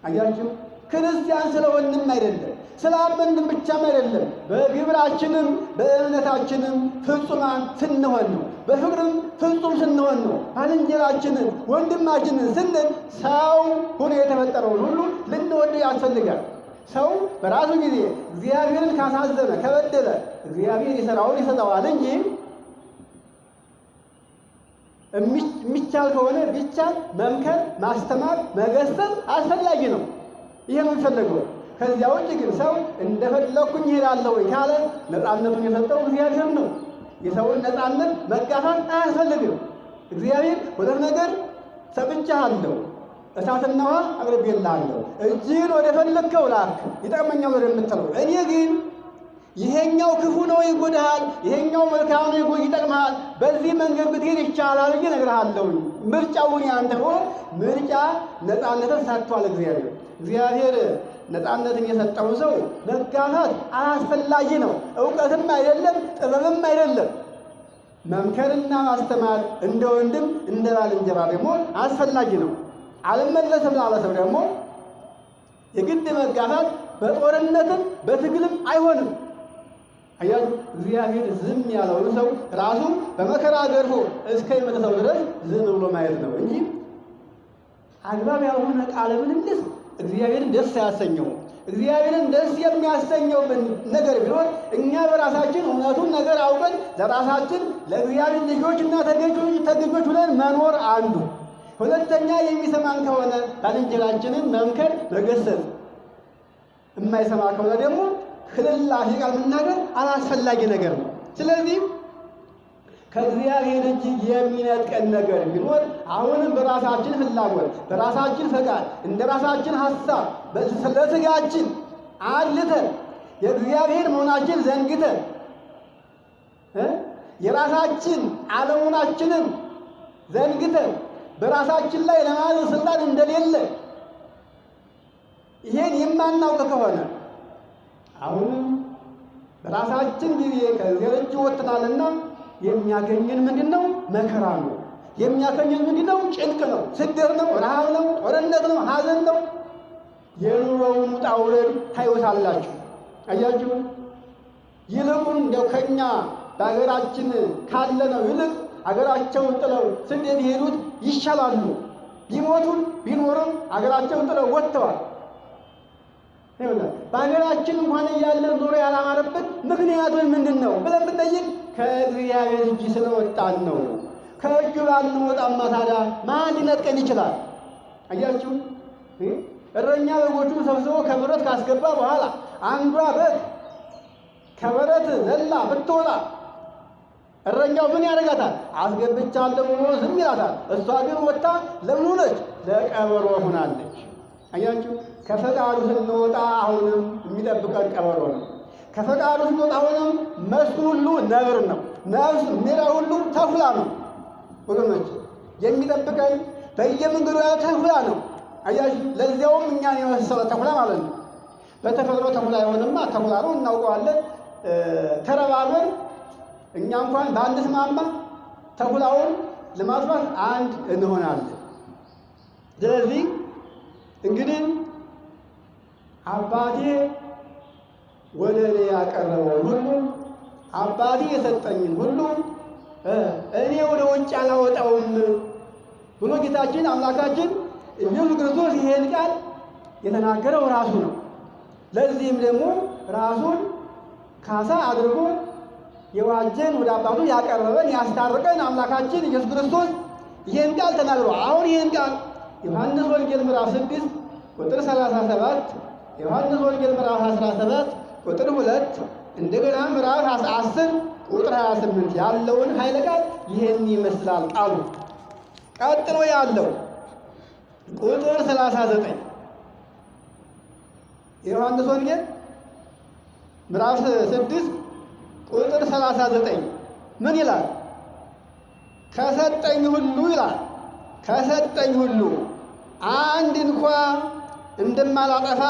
አያችሁ፣ ክርስቲያን ስለሆንም አይደለም፣ ስላመንም ብቻም አይደለም፣ በግብራችንም በእምነታችንም ፍጹማን ስንሆን ነው። በፍቅርም ፍጹም ስንሆን ነው። ባልንጀራችንን ወንድማችንን ስንል ሰው ሆኖ የተፈጠረውን ሁሉ ልንወደው ያስፈልጋል። ሰው በራሱ ጊዜ እግዚአብሔርን ካሳዘነ ከበደለ እግዚአብሔር የሰራውን ይሰጠዋል እንጂ የሚቻል ከሆነ ቢቻል መምከር፣ ማስተማር፣ መገሰጽ አስፈላጊ ነው። ይሄ ነው የሚፈለገው። ከዚያ ውጭ ግን ሰው እንደፈለኩኝ እሄዳለሁ ካለ ነፃነቱን የሰጠው እግዚአብሔር ነው። የሰውን ነፃነት መጋፋት አያስፈልግም። እግዚአብሔር ሁለት ነገር ሰጥቼሃለሁ፣ እሳትና ውሃ አቅርቤልሃለሁ፣ እጅህን ወደ ፈለግከው ላክ ይጠቅመኛል ወደምትለው። እኔ ግን ይሄኛው ክፉ ነው ይጎዳሃል፣ ይሄኛው መልካም ነው ይጠቅምሃል፣ በዚህ መንገድ ብትሄድ ይቻላል ብዬ እነግርሃለሁ። ምርጫውን ያንተ ሆኖ ምርጫ ነፃነትን ሰጥቷል እግዚአብሔር። እግዚአብሔር ነፃነትን የሰጠው ሰው መጋፋት አስፈላጊ ነው። እውቀትም አይደለም ጥበብም አይደለም። መምከርና ማስተማር እንደ ወንድም እንደ ባልንጀራ ደግሞ አስፈላጊ ነው። አልመለስም ላለ ሰው ደግሞ የግድ መጋፋት በጦርነትም በትግልም አይሆንም። አያችሁ፣ እግዚአብሔር ዝም ያለውን ሰው ራሱ በመከራ ገርፎ እስከሚመልሰው ድረስ ዝም ብሎ ማየት ነው እንጂ አግባብ ያልሆነ ቃለ ምልልስ እግዚአብሔርን ደስ አያሰኘውም። እግዚአብሔርን ደስ የሚያሰኘው ነገር ቢሆን እኛ በራሳችን እውነቱን ነገር አውቀን ለራሳችን ለእግዚአብሔር ልጆችና ተገዦች ሁነን መኖር አንዱ። ሁለተኛ የሚሰማን ከሆነ ባልንጀራችንን መምከር፣ መገሰጽ። የማይሰማ ከሆነ ደግሞ ክልላፊ ቃል መናገር አላስፈላጊ ነገር ነው። ስለዚህ ከእግዚአብሔር እጅ የሚነጥቀን ነገር ቢኖር አሁንም በራሳችን ፍላጎት በራሳችን ፈቃድ እንደ ራሳችን ሐሳብ ለሥጋችን አልተን የእግዚአብሔር መሆናችን ዘንግተን የራሳችን አለመሆናችንን ዘንግተን በራሳችን ላይ ለማዘዝ ስልጣን እንደሌለ ይሄን የማናውቅ ከሆነ አሁንም በራሳችን ጊዜ ከእግዚአብሔር እጅ ወጥተናልና የሚያገኘን ምንድነው? መከራ ነው። የሚያገኘን ምንድነው? ጭንቅ ነው፣ ስደት ነው፣ ረሃብ ነው፣ ጦርነት ነው፣ ሐዘን ነው። የኑሮውን ውጣ ውረድ ታዩታላችሁ። አያችሁ፣ ይልቁን እንደው ከኛ በሀገራችን ካለነው ይልቅ አገራቸውን ጥለው ስደት የሄዱት ይሻላሉ። ቢሞቱም ቢኖሩም አገራቸውን ጥለው ወጥተዋል። በሀገራችን እንኳን እያለ ኑሮ ያላማረበት ምክንያቱም ምንድን ነው ብለን ብንጠይቅ ከእግዚአብሔር እጅ ስለወጣን ነው። ከእጁ ባንወጣማ ታዲያ ማን ሊነጥቀን ይችላል? አያችሁ፣ እረኛ በጎቹን ሰብስቦ ከበረት ካስገባ በኋላ አንዷ በግ ከበረት ዘላ ብትወጣ እረኛው ምን ያደርጋታል? አስገብቻለሁ ብሎ ዝም ይላታል። እሷ ግን ወጥታ ለምን ሆነች? ለቀበሮ ሆናለች። አያችሁ፣ ከፈቃዱ ስንወጣ አሁንም የሚጠብቀን ቀበሮ ነው። ከፈቃዱ ስንወጣ አሁንም መስኩ ሁሉ ነብር ነው። ነፍስ ሜዳ ሁሉ ተኩላ ነው። ወገኖች፣ የሚጠብቀን በየመንገዱ ያለው ተኩላ ነው። አያችሁ፣ ለዚያውም እኛን የመሰለ ተኩላ ማለት ነው። በተፈጥሮ ተኩላ የሆነማ ተኩላ ነው፣ እናውቀዋለን። ተረባርበን እኛ እንኳን በአንድ ስማማ ተኩላውን ለማጥፋት አንድ እንሆናለን። ስለዚህ እንግዲህ አባቴ ወደ እኔ ያቀረበውን ሁሉ አባቴ የሰጠኝን ሁሉ እኔ ወደ ውጭ አላወጣውም ብሎ ጌታችን አምላካችን ኢየሱስ ክርስቶስ ይሄን ቃል የተናገረው ራሱ ነው። ለዚህም ደግሞ ራሱን ካሳ አድርጎ የዋጀን ወደ አባቱ ያቀረበን ያስታረቀን አምላካችን ኢየሱስ ክርስቶስ ይሄን ቃል ተናግሯል። አሁን ይሄን ቃል ዮሐንስ ወንጌል ምዕራፍ 6 ቁጥር 37፣ ዮሐንስ ወንጌል ምዕራፍ 17 ቁጥር 2፣ እንደገና ምዕራፍ 10 ቁጥር 28 ያለውን ኃይለ ቃል ይሄን ይመስላል ቃሉ። ቀጥሎ ያለው ቁጥር 39 የዮሐንስ ወንጌል ምዕራፍ 6 ቁጥር 39 ምን ይላል? ከሰጠኝ ሁሉ ይላል፣ ከሰጠኝ ሁሉ አንድ እንኳ እንደማላጠፋ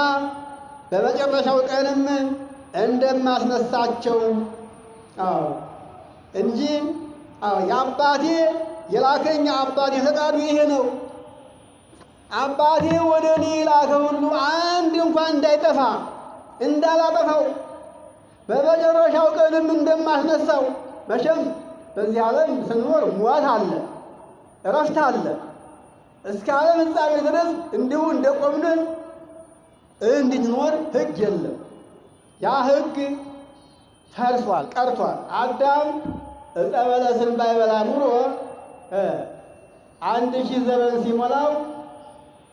በመጨረሻው ቀንም እንደማስነሳቸው እንጂ የአባቴ የላከኝ አባቴ ፈቃዱ ይሄ ነው። አባቴ ወደ እኔ የላከው ሁሉ አንድ እንኳን እንዳይጠፋ እንዳላጠፋው በመጨረሻው ቀንም እንደማስነሳው። መቼም በዚህ ዓለም ስንኖር ሞት አለ፣ እረፍት አለ። እስከ ዓለም ፍጻሜ ድረስ እንዲሁ እንደቆምን እንድንኖር ሕግ የለም። ያ ሕግ ፈርሷል፣ ቀርቷል። አዳም ዕፀ በለስን ባይበላ ኑሮ 1000 ዘመን ሲሞላው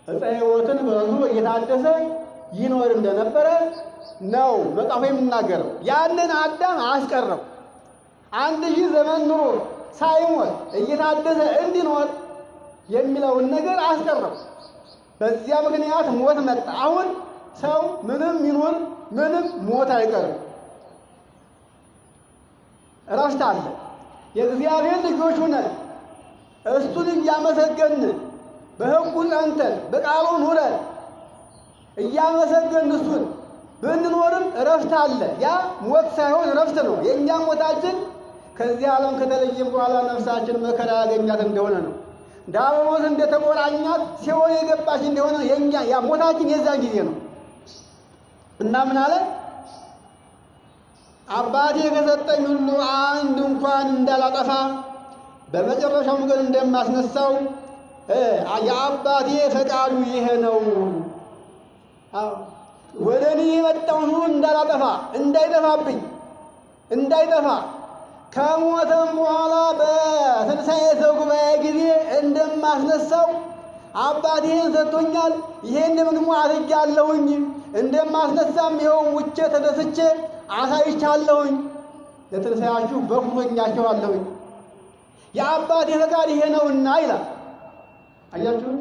ዕፀ ሕይወትን በልቶ እየታደሰ ይኖር እንደነበረ ነው መጽሐፉ የሚናገረው። ያንን አዳም አስቀረው። 1000 ዘመን ኑሮ ሳይሞት እየታደሰ እንዲኖር የሚለውን ነገር አስቀረው። በዚያ ምክንያት ሞት መጣ። አሁን ሰው ምንም ይኑር ምንም ሞት አይቀርም፣ እረፍት አለ። የእግዚአብሔር ልጆች ሆነን እሱን እያመሰገንን በሕጉ ጸንተን በቃሉ ኑረን እያመሰገንን እሱን ብንኖርም እረፍት አለ። ያ ሞት ሳይሆን እረፍት ነው። የእኛ ሞታችን ከዚህ ዓለም ከተለየም በኋላ ነፍሳችን መከራ ያገኛት እንደሆነ ነው። ዲያብሎስ እንደተቆራኛት ሲኦል የገባች እንደሆነ የእኛ ያ ሞታችን የዛን ጊዜ ነው እና ምን አለ? አባቴ ከሰጠኝ ሁሉ አንድ እንኳን እንዳላጠፋ በመጨረሻው ግን እንደማስነሳው የአባቴ ፈቃዱ ይሄ ነው። ወደ እኔ የመጣውን ሁሉ እንዳላጠፋ እንዳይጠፋብኝ እንዳይጠፋ ከሞተም በኋላ በትንሣኤ ዘጉባኤ ጊዜ እንደማስነሳው አባቴን ሰጥቶኛል። ይሄን ደግሞ አድርጌአለሁኝ። እንደማስነሳም ይኸው ውቼ ተደስቼ አሳይቻለሁኝ። ለትንሣኤያችሁ በኩሮኛችኋለሁኝ። የአባቴ ፈቃድ ይሄ ነውና ይላል። አያችሁ፣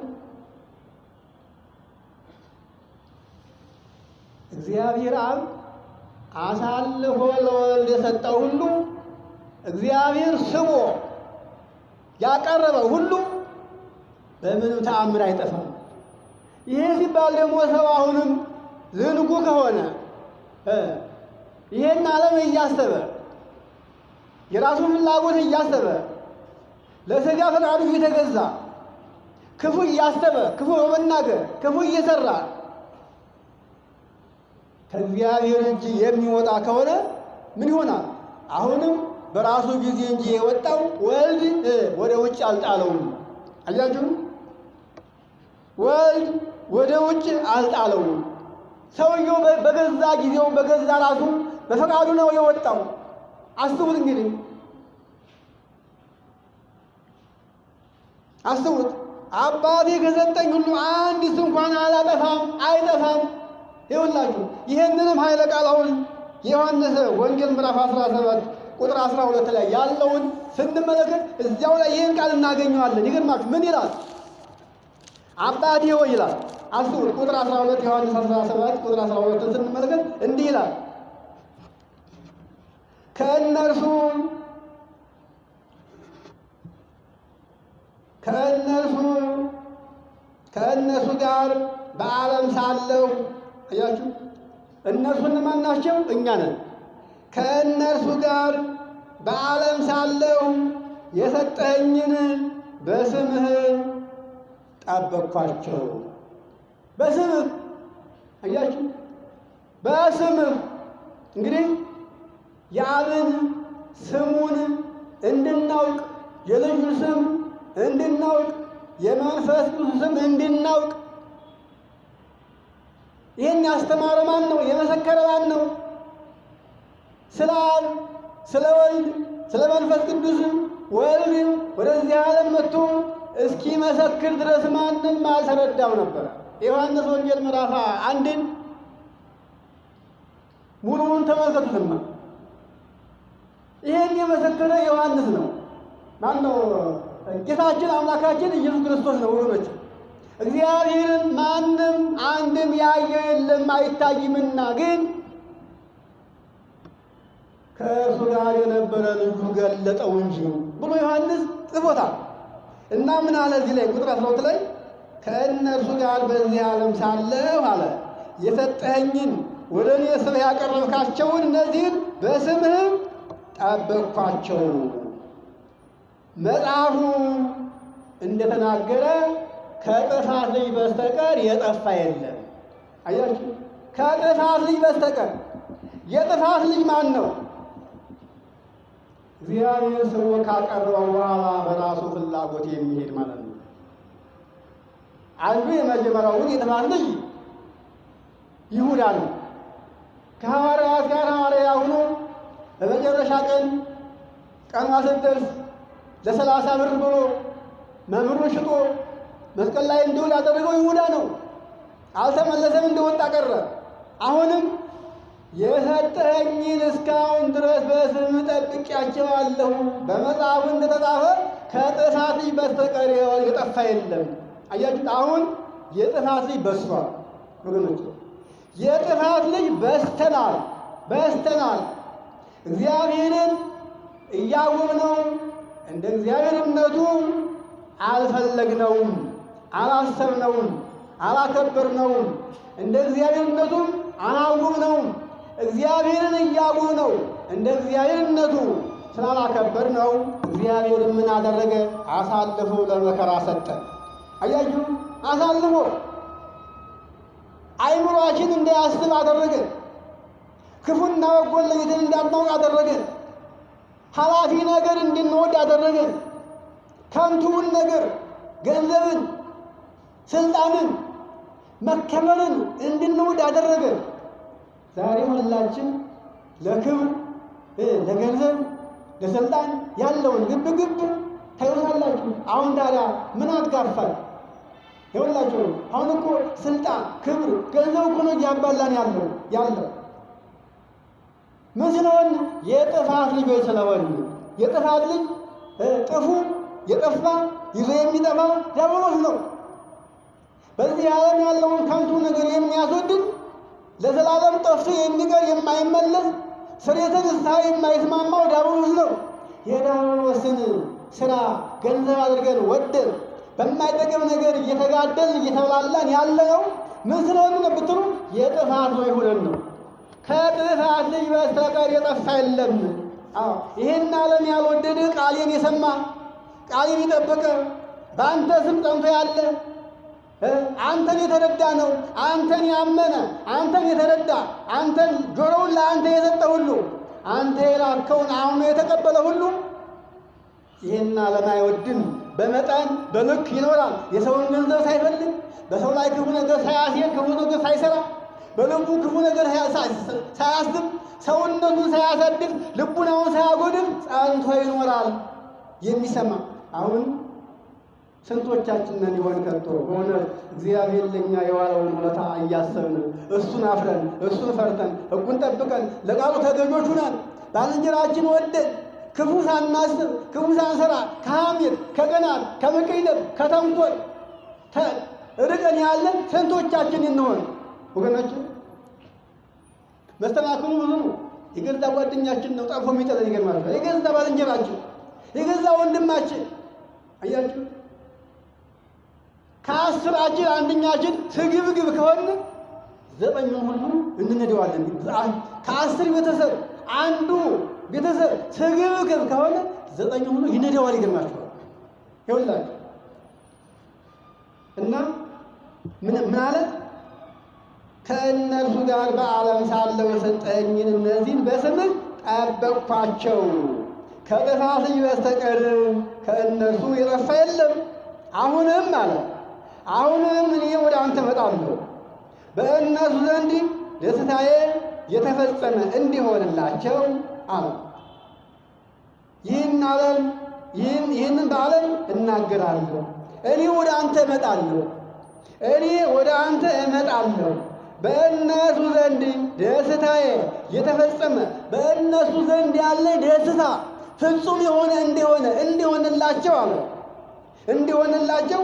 እግዚአብሔር አብ አሳልፎ ለወልድ የሰጠው ሁሉ እግዚአብሔር ስቦ ያቀረበው ሁሉ በምንም ተአምር አይጠፋም። ይሄ ሲባል ደግሞ ሰው አሁንም ዝንጉ ከሆነ ይሄን ዓለም እያሰበ የራሱን ፍላጎት እያሰበ ለሥጋ ፈቃዱ እየተገዛ ክፉ እያሰበ ክፉ በመናገር ክፉ እየሰራ ከእግዚአብሔር እጅ የሚወጣ ከሆነ ምን ይሆናል? አሁንም በራሱ ጊዜ እንጂ የወጣው ወልድ ወደ ውጭ አልጣለውም። አያችሁ፣ ወልድ ወደ ውጭ አልጣለውም። ሰውየው በገዛ ጊዜው በገዛ ራሱ በፈቃዱ ነው የወጣው። አስቡት እንግዲህ አስቡት። አባቴ ከሰጠኝ ሁሉ አንዲት እንኳን አላጠፋም አይጠፋም። ይኸውላችሁ ይሄንንም ኃይለ ቃል አሁን የዮሐንስ ወንጌል ምዕራፍ 17 ቁጥር 12 ላይ ያለውን ስንመለከት እዚያው ላይ ይህን ቃል እናገኘዋለን። ይገርማችሁ ምን ይላል? አባቴ ሆይ ይላል። አስቡት ቁጥር 12 ዮሐንስ 17 ቁጥር 12 ስንመለከት እንዲህ ይላል፣ ከእነርሱ ጋር በዓለም ሳለሁ። አያችሁ፣ እነርሱ እነማን ናቸው? እኛ ነን። ከእነርሱ ጋር በዓለም ሳለሁ የሰጠኸኝን በስምህ ጠበቅኳቸው። በስምህ አያችሁ፣ በስምህ እንግዲህ የአብን ስሙን እንድናውቅ የልጁን ስም እንድናውቅ የመንፈስ ቅዱስ ስም እንድናውቅ ይህን ያስተማረ ማን ነው? የመሰከረ ማን ነው? ስለ አብ ስለ ወልድ ስለ መንፈስ ቅዱስ ወልድ ወደዚህ ዓለም መጥቶ እስኪመሰክር ድረስ ማንም አልተረዳም ነበር። የዮሐንስ ወንጌል ምዕራፍ 1 ሙሉውን ተመልከቱትማ። ይሄን የመሰከረ ዮሐንስ ነው። ማን ነው? ጌታችን አምላካችን ኢየሱስ ክርስቶስ ነው። ወገኖች እግዚአብሔርን ማንም አንድም ያየው የለም አይታይምና፣ ግን ከእርሱ ጋር የነበረ ልጁ ገለጠው እንጂ ብሎ ዮሐንስ ጽፎታል። እና ምን አለ እዚህ ላይ ቁጥር 12 ላይ ከእነርሱ ጋር በዚህ ዓለም ሳለሁ አለ የሰጠኸኝን ወደ እኔ ስለ ያቀረብካቸውን እነዚህን በስምህም ጠበቅኳቸው። መጽሐፉ እንደተናገረ ከጥፋት ልጅ በስተቀር የጠፋ የለም። አያችሁ፣ ከጥፋት ልጅ በስተቀር የጥፋት ልጅ ማን ነው? እግዚአብሔር ስሙ ካቀረበው በኋላ በራሱ ፍላጎት የሚሄድ ማለት ነው። አንዱ የመጀመሪያውን የጥፋት ልጅ ይሁዳ ነው። ከሐዋርያት ጋር ሐዋርያ ሆኖ በመጨረሻ ቀኗ ስትደርስ ለ30 ብር ብሎ መምህሩን ሽጦ መስቀል ላይ እንዲውል ያደረገው ይሁዳ ነው። አልተመለሰም፣ እንደወጣ ቀረ። አሁንም የሰጠኸኝን እስካሁን ድረስ በስም ጠብቄያቸዋለሁ፣ በመጽሐፉ እንደተጻፈ ከጥፋት ልጅ በስተቀር የጠፋ የለም። አያችሁት? አሁን የጥፋት ልጅ በዝቷል ወገኖች፣ የጥፋት ልጅ በስተናል። እግዚአብሔርን እያወቅነው እንደ እግዚአብሔርነቱ አልፈለግነውም፣ አላሰብነውም፣ አላከበርነውም። እንደ እግዚአብሔርነቱም አላወቅነውም። እግዚአብሔርን እያወቅነው እንደ እግዚአብሔርነቱ ስላላከበርነው እግዚአብሔር ምን አደረገ? አሳልፎ ለመከራ ሰጠ። አያችሁ? አሳልፎ አይምሮአችን እንዳያስብ አደረገ። ክፉና በጎን ለይተን እንዳናውቅ አደረገ። ኃላፊ ነገር እንድንወድ አደረገ። ከንቱውን ነገር፣ ገንዘብን፣ ስልጣንን፣ መከበርን እንድንወድ አደረገ። ዛሬ ሁላችን ለክብር፣ ለገንዘብ፣ ለስልጣን ያለውን ግብግብ ታዩታላችሁ። አሁን ታዲያ ምን አትጋፋል? ይኸውላችሁ አሁን እኮ ስልጣን፣ ክብር፣ ገንዘብ እኮ ነው እያባላን ያለው ምን ስለሆን? የጥፋት ልጆች ስለሆን። የጥፋት ልጅ ጥፉ የጠፋ ይዞ የሚጠፋ ዲያብሎስ ነው። በዚህ ዓለም ያለውን ከንቱ ነገር የሚያስወድድ ለዘላለም ጠፍቶ የሚቀር የማይመለስ ስርየተ ንስሐ የማይስማማው ዲያብሎስ ነው። የዲያብሎስን ስራ ገንዘብ አድርገን ወደን በማይጠቅም ነገር እየተጋደልን እየተብላላን ያለነው ምን ስለሆነ ብትሉ የጥፋት ነው ይሁን ነው። ከጥፋት ልጅ በስተቀር የጠፋ የለም። ይህን ዓለም ያልወደደ ቃሌን የሰማ ቃሌን የጠበቀ በአንተ ስም ጸንቶ ያለ አንተን የተረዳ ነው። አንተን ያመነ አንተን የተረዳ አንተን ጆሮውን ለአንተ የሰጠ ሁሉ አንተ የላከውን አሁን የተቀበለ ሁሉ ይህን ዓለም አይወድም። በመጠን በልክ ይኖራል። የሰውን ገንዘብ ሳይፈልግ፣ በሰው ላይ ክፉ ነገር ሳያሴር፣ ክፉ ነገር ሳይሰራ፣ በልቡ ክፉ ነገር ሳያስብ፣ ሰውነቱን ሳያሳድግ፣ ልቡናውን ሳያጎድል ጸንቶ ይኖራል። የሚሰማ አሁን ስንቶቻችን ነን ይሆን ከቶ በእውነት እግዚአብሔር ለኛ የዋለውን ውለታ እያሰብን እሱን አፍረን እሱን ፈርተን ሕጉን ጠብቀን ለቃሉ ተገዦች ሁነን ባልንጀራችን ወደን ክፉ ሳናስብ ክፉ ሳንሰራ ከሐሜት ከቅናት ከምቀኝነት ከተንኮል ርቀን ያለን ስንቶቻችን እንሆን ወገኖች? መስተካከሉ ብዙ ነው። የገዛ ጓደኛችን ነው ጠፎ የሚጥለን ይገርማል። የገዛ ባልንጀራችን የገዛ ወንድማችን አያችሁ፣ ከአስራችን አንደኛችን ስግብግብ ከሆነ 9 ሁሉ እንነደዋለን። ከ10 ቤተሰብ አንዱ ቤተሰብ ስግብግብ ከሆነ 9 ሁሉ ይነደዋል። ይገርማችኋል። ይኸውላችሁ እና ምን አለ? ከእነርሱ ጋር በዓለም ሳለሁ የሰጠኸኝን እነዚህን በስምህ ጠበቅኳቸው፣ ከጥፋት ልጅ በስተቀር ከእነርሱ የጠፋ የለም። አሁንም አለ አሁንም እኔ ወደ አንተ እመጣለሁ፣ በእነርሱ ዘንድ ደስታዬ የተፈጸመ እንዲሆንላቸው አለ። ይህንን በዓለም እናገራለሁ። እኔ ወደ አንተ እመጣለሁ፣ እኔ ወደ አንተ እመጣለሁ፣ በእነሱ ዘንድ ደስታዬ የተፈጸመ በእነሱ ዘንድ ያለ ደስታ ፍጹም የሆነ እንዲሆንላቸው አለ። እንዲሆንላቸው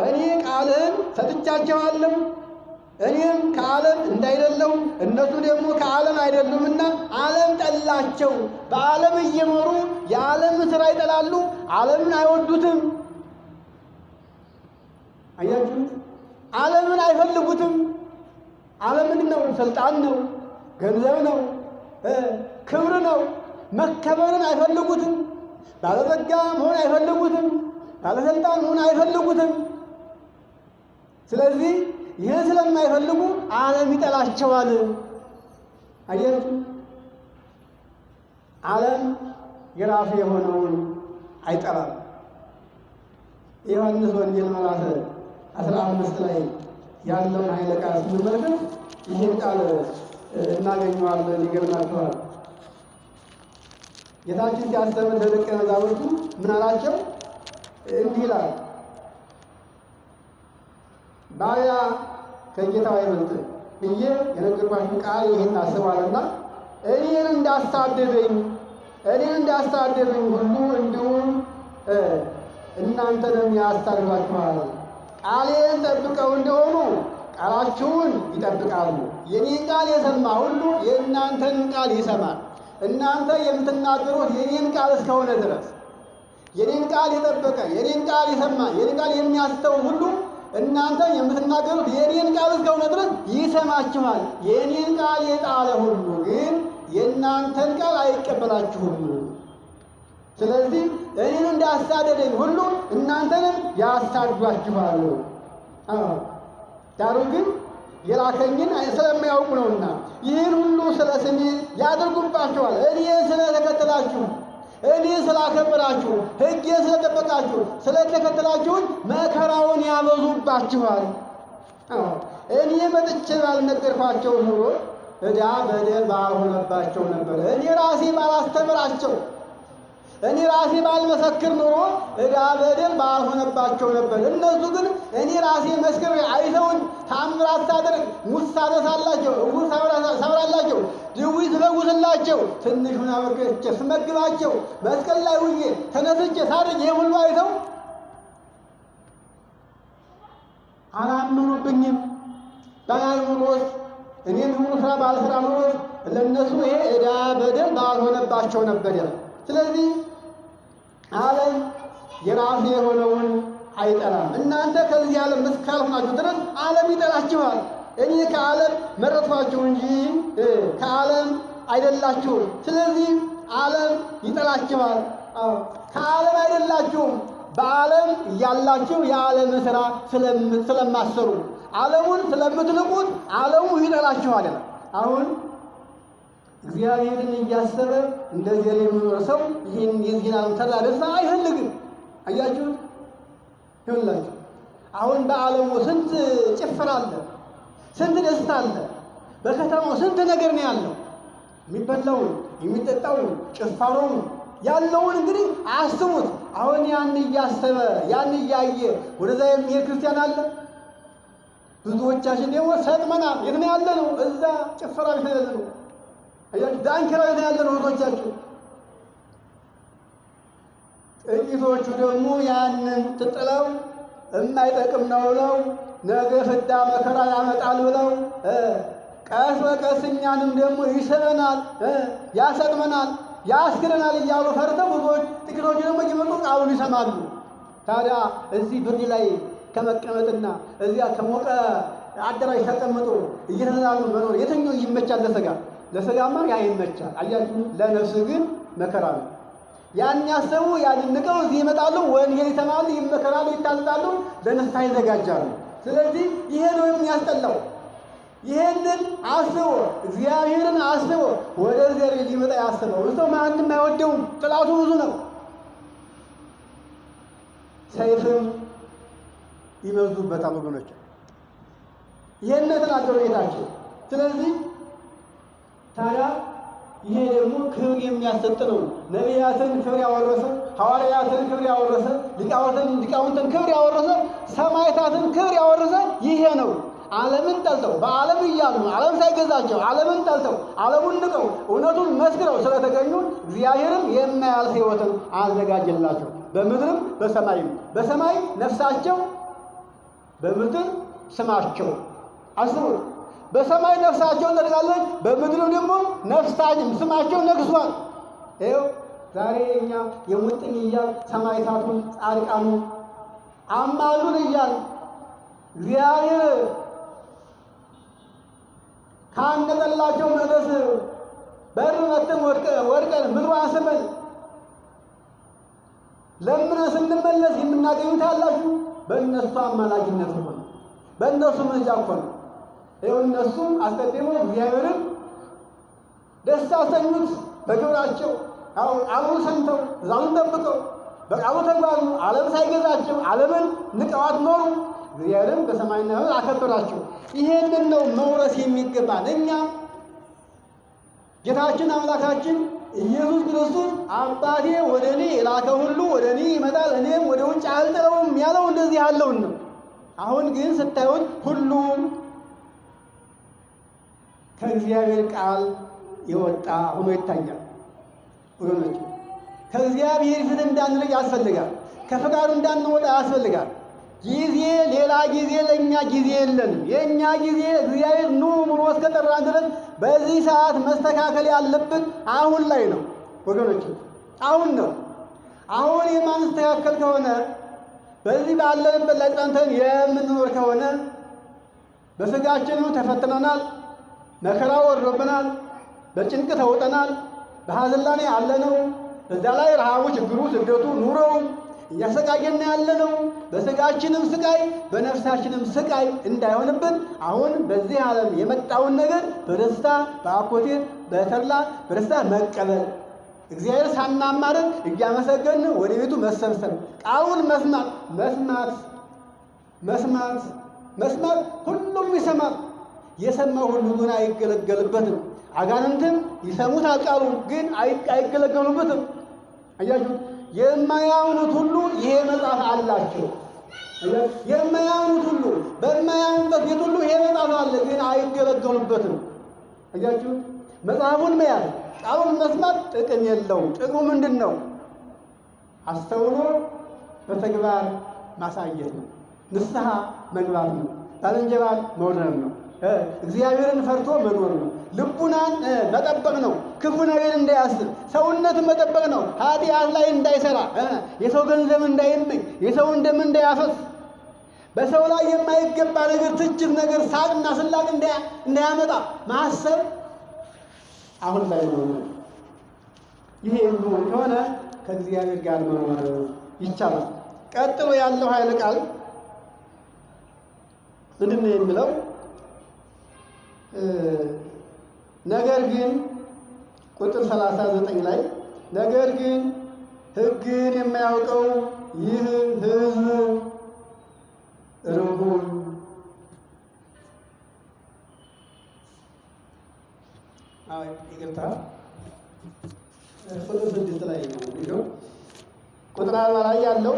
እኔ ቃልህን ሰጥቻቸዋለሁ። እኔም ከዓለም እንዳይደለሁ እነሱ ደግሞ ከዓለም አይደሉምና ዓለም ጠላቸው። በዓለም እየኖሩ የዓለም ሥራ ይጠላሉ፣ ዓለምን አይወዱትም። አያችሁ፣ ዓለምን አይፈልጉትም። ዓለም ምንድን ነው? ስልጣን ነው፣ ገንዘብ ነው፣ ክብር ነው። መከበርን አይፈልጉትም። ባለጸጋ መሆን አይፈልጉትም። ባለስልጣን መሆን አይፈልጉትም። ስለዚህ ይህን ስለማይፈልጉ ዓለም ይጠላቸዋል። አያችሁ፣ ዓለም የራሱ የሆነውን አይጠላም። የዮሐንስ ወንጌል ምዕራፍ 15 ላይ ያለውን ኃይለ ቃል ስንመለከት ይህን ቃል እናገኘዋለን። ይገርማችኋል። ጌታችን ሲያስተምር ለደቀ መዛሙርቱ ምን አላቸው? እንዲህ ይላል፣ ባሪያ ከጌታው አይበልጥም ብዬ የነገርኳችሁ ቃል ይህን አስባለና እኔን እንዳሳደደኝ ሁሉ እንዲሁም እናንተንም ያሳድዷችኋል። ቃሌን ጠብቀው እንደሆኑ ቃላችሁን ይጠብቃሉ። የኔን ቃል የሰማ ሁሉ የእናንተን ቃል ይሰማል። እናንተ የምትናገሩት የኔን ቃል እስከሆነ ድረስ የኔን ቃል የጠበቀ የኔን ቃል የሰማ የኔን ቃል የሚያስተውል ሁሉ እናንተ የምትናገሩት የኔን ቃል እስከሆነ ድረስ ይሰማችኋል። የኔን ቃል የጣለ ሁሉ ግን የእናንተን ቃል አይቀበላችሁም። ስለዚህ እኔን እንዳሳደደኝ ሁሉ እናንተንም ያሳድዷችኋል። ዳሩ ግን የላከኝን ስለማያውቁ ነውና ይህን ሁሉ ስለ ስሜ ያደርጉባችኋል። እኔ ስለተከተላችሁ፣ እኔ ስላከበራችሁ፣ ሕጌን ስለጠበቃችሁ፣ ስለተከተላችሁን መከራውን ያበዙባችኋል። እኔ መጥቼ ባልነገርኳቸው ኑሮ ዕዳ በደል ባልሆነባቸው ነበር። እኔ ራሴ ባላስተምራቸው፣ እኔ ራሴ ባልመሰክር ኑሮ ዕዳ በደል ባልሆነባቸው ነበር። እነሱ ግን እኔ ራሴ መስክሬ አይተውኝ ታምራት ሳደርግ ሙት ሳነሳላቸው፣ ዕውር ሳበራላቸው፣ ድውይ ስፈውስላቸው፣ ትንሹን አበርክቼ ስመግባቸው፣ መስቀል ላይ ውዬ ተነስቼ ሳድግ ይህ ሁሉ አይተው አላመኑብኝም። ባያምኑስ እኔም ሁሉ ስራ ባልሰራ ኑሮስ ለእነሱ ይሄ ዕዳ በደል ባልሆነባቸው ነበር ይላል። ስለዚህ ዓለም የራሱ የሆነውን አይጠላም። እናንተ ከዚህ ዓለም እስካልሆናችሁ ድረስ ዓለም ይጠላችኋል። እኔ ከዓለም መረጥኳችሁ እንጂ ከዓለም አይደላችሁም። ስለዚህ ዓለም ይጠላችኋል። ከዓለም አይደላችሁም። በዓለም እያላችሁ የዓለምን ሥራ ስለማሰሩ ዓለሙን ስለምትንቁት ዓለሙ ይጠላችኋል። አሁን እግዚአብሔርን እያሰበ እንደዚህ የሚኖር ሰው ይህን የዚህን ዓለም ተድላ ደስታ አይፈልግም። አያችሁት? ይሁንላችሁ። አሁን በዓለሙ ስንት ጭፈራ አለ፣ ስንት ደስታ አለ። በከተማው ስንት ነገር ነው ያለው። የሚበላውን፣ የሚጠጣውን፣ ጭፈራውን ያለውን እንግዲህ አስቡት። አሁን ያን እያሰበ ያን እያየ ወደዛ የሚሄድ ክርስቲያን አለ? ብዙዎቻችን ደግሞ ሰጥመናል። የት ነው ያለ ነው? እዛ ጭፈራ ቤት ያለ ነው። አያችሁ፣ ዳንኪራ ቤት ያለ ነው እህቶቻችሁ። ጥቂቶቹ ደግሞ ያንን ትጥለው የማይጠቅም ነው ብለው ነገ ፍዳ መከራ ያመጣል ብለው ቀስ በቀስ እኛንም ደግሞ ይስበናል፣ ያሰጥመናል፣ ያስክረናል እያሉ ፈርተው ብዙዎች ጥቂቶቹ ደግሞ እየመጡ ቃሉን ይሰማሉ። ታዲያ እዚህ ብርድ ላይ ከመቀመጥና እዚያ ከሞቀ አዳራሽ ተቀምጦ እየተዝናኑ መኖር የትኛው ይመቻል? ለሥጋ ለሥጋማ ያ ይመቻል። አያችሁ፣ ለነፍስ ግን መከራ ነው። ያን ያሰቡ ያን ንቀው እዚህ ይመጣሉ፣ ወንጌል ይሰማሉ፣ ይመከራሉ፣ ይታዘዛሉ፣ ለንስሐ ይዘጋጃሉ። ስለዚህ ይሄ ነው የሚያስጠላው። ይሄንን አስቦ እግዚአብሔርን አስቦ ወደ እግዚአብሔር ሊመጣ ያስበው እሱ ማንም አይወደውም። ጥላቱ ብዙ ነው። ሰይፍም ይመዙበታል ወገኖች። ይሄን ተናገሩ ጌታችን። ስለዚህ ታዲያ ይሄ ደግሞ ክብር የሚያሰጥ ነው። ነቢያትን ክብር ያወረሰ፣ ሐዋርያትን ክብር ያወረሰ፣ ሊቃውንትን ክብር ያወረሰ፣ ሰማዕታትን ክብር ያወረሰ ይሄ ነው። ዓለምን ጠልተው በዓለም እያሉ ዓለም ሳይገዛቸው ዓለምን ጠልተው ዓለሙን ንቀው እውነቱን መስክረው ስለተገኙ እግዚአብሔርም የማያልፍ ሕይወትን አዘጋጀላቸው። በምድርም በሰማይም፣ በሰማይ ነፍሳቸው፣ በምድር ስማቸው። አስቡ፣ በሰማይ ነፍሳቸውን ጸድቃለች፣ በምድርም ደግሞ ነፍሳችን ስማቸው ነግሷል። ይኸው ዛሬ እኛ የሙጥኝ እያል ሰማዕታቱን ጻድቃኑ አማሉን እያል እግዚአብሔር ካነጸላቸው መቅደስ በር መጥተን ወድቀን ምድሯን ስመን ለምነን ስንመለስ የምናገኙት ያላችሁ በእነሱ አማላጅነት ሆነ፣ በእነሱ ምልጃ እኮ ነው። ይኸው እነሱ አስቀድሞ እግዚአብሔርን ደስ አሰኙት በግብራቸው። ቃሉን ሰምተው ትእዛዙን ጠብቀው በቃሉ ተጓዙ። ዓለም ሳይገዛቸው ዓለምን ንቀዋት ኖሩ። እግዚአብሔርም በሰማይና በምድር አከበራቸው። ይሄንን ነው መውረስ የሚገባን። እኛ ጌታችን አምላካችን ኢየሱስ ክርስቶስ አባቴ ወደ እኔ የላከ ሁሉ ወደ እኔ ይመጣል፣ እኔም ወደ ውጭ አልጥለውም ያለው እንደዚህ ያለውን ነው። አሁን ግን ስታዩት ሁሉም ከእግዚአብሔር ቃል የወጣ ሆኖ ይታያል። ወገኖች ከእግዚአብሔር ፊት እንዳንርቅ ያስፈልጋል። ከፈቃዱ እንዳንወጣ ያስፈልጋል። ጊዜ ሌላ ጊዜ ለእኛ ጊዜ የለንም። የእኛ ጊዜ እግዚአብሔር ኑ ብሎ እስከጠራን ድረስ በዚህ ሰዓት መስተካከል ያለብን አሁን ላይ ነው ወገኖች፣ አሁን ነው። አሁን የማንስተካከል ከሆነ በዚህ ባለንበት ላይ ጸንተን የምንኖር ከሆነ በሥጋችን ተፈትነናል፣ መከራ ወርዶብናል፣ በጭንቅ ተውጠናል፣ በሐዘን ላይ ያለነው፣ በዛ ላይ ረሃቡ፣ ችግሩ፣ ስደቱ፣ ኑሮው እያሰቃየን ያለነው በሥጋችንም ስቃይ በነፍሳችንም ስቃይ እንዳይሆንብን አሁን በዚህ ዓለም የመጣውን ነገር በደስታ በአኮቴት በተድላ በደስታ መቀበል፣ እግዚአብሔር ሳናማረን እያመሰገን ወደ ቤቱ መሰብሰብ፣ ቃሉን መስማት ሁሉም ይሰማል። የሰማው ሁሉ ግን አይገለገልበትም። አጋንንትም ይሰሙታል፣ ቃሉን ግን አይገለገሉበትም። አያችሁ፣ የማያምኑት ሁሉ ይሄ መጽሐፍ አላቸው። የማያምኑት ሁሉ በማያምኑበት ቤት ሁሉ ይሄ መጽሐፍ አለ፣ ግን አይገለገሉበትም። አያችሁ፣ መጽሐፉን መያዝ ቃሉን መስማት ጥቅም የለውም። ጥቅሙ ምንድን ነው? አስተውሎ በተግባር ማሳየት ነው። ንስሐ መግባት ነው። ባልንጀራን መውደድ ነው። እግዚአብሔርን ፈርቶ መኖር ነው። ልቡናን መጠበቅ ነው። ክፉ ነገር እንዳያስብ ሰውነትን መጠበቅ ነው። ኃጢአት ላይ እንዳይሰራ፣ የሰው ገንዘብ እንዳይመኝ፣ የሰው ደም እንዳያፈስ፣ በሰው ላይ የማይገባ ነገር፣ ትችት ነገር፣ ሳቅና ስላቅ እንዳያመጣ ማሰብ አሁን ላይ ነው። ይሄ የሚሆን ከሆነ ከእግዚአብሔር ጋር መኖር ይቻላል። ቀጥሎ ያለው ኃይለ ቃል ምንድን ነው የሚለው? ነገር ግን ቁጥር 39 ላይ ነገር ግን ሕግን የማያውቀው ይህ ሕዝብ ርጉም ይቅርታ፣ ቁጥር 6 ላይ ነው። ቁጥር 40 ላይ ያለው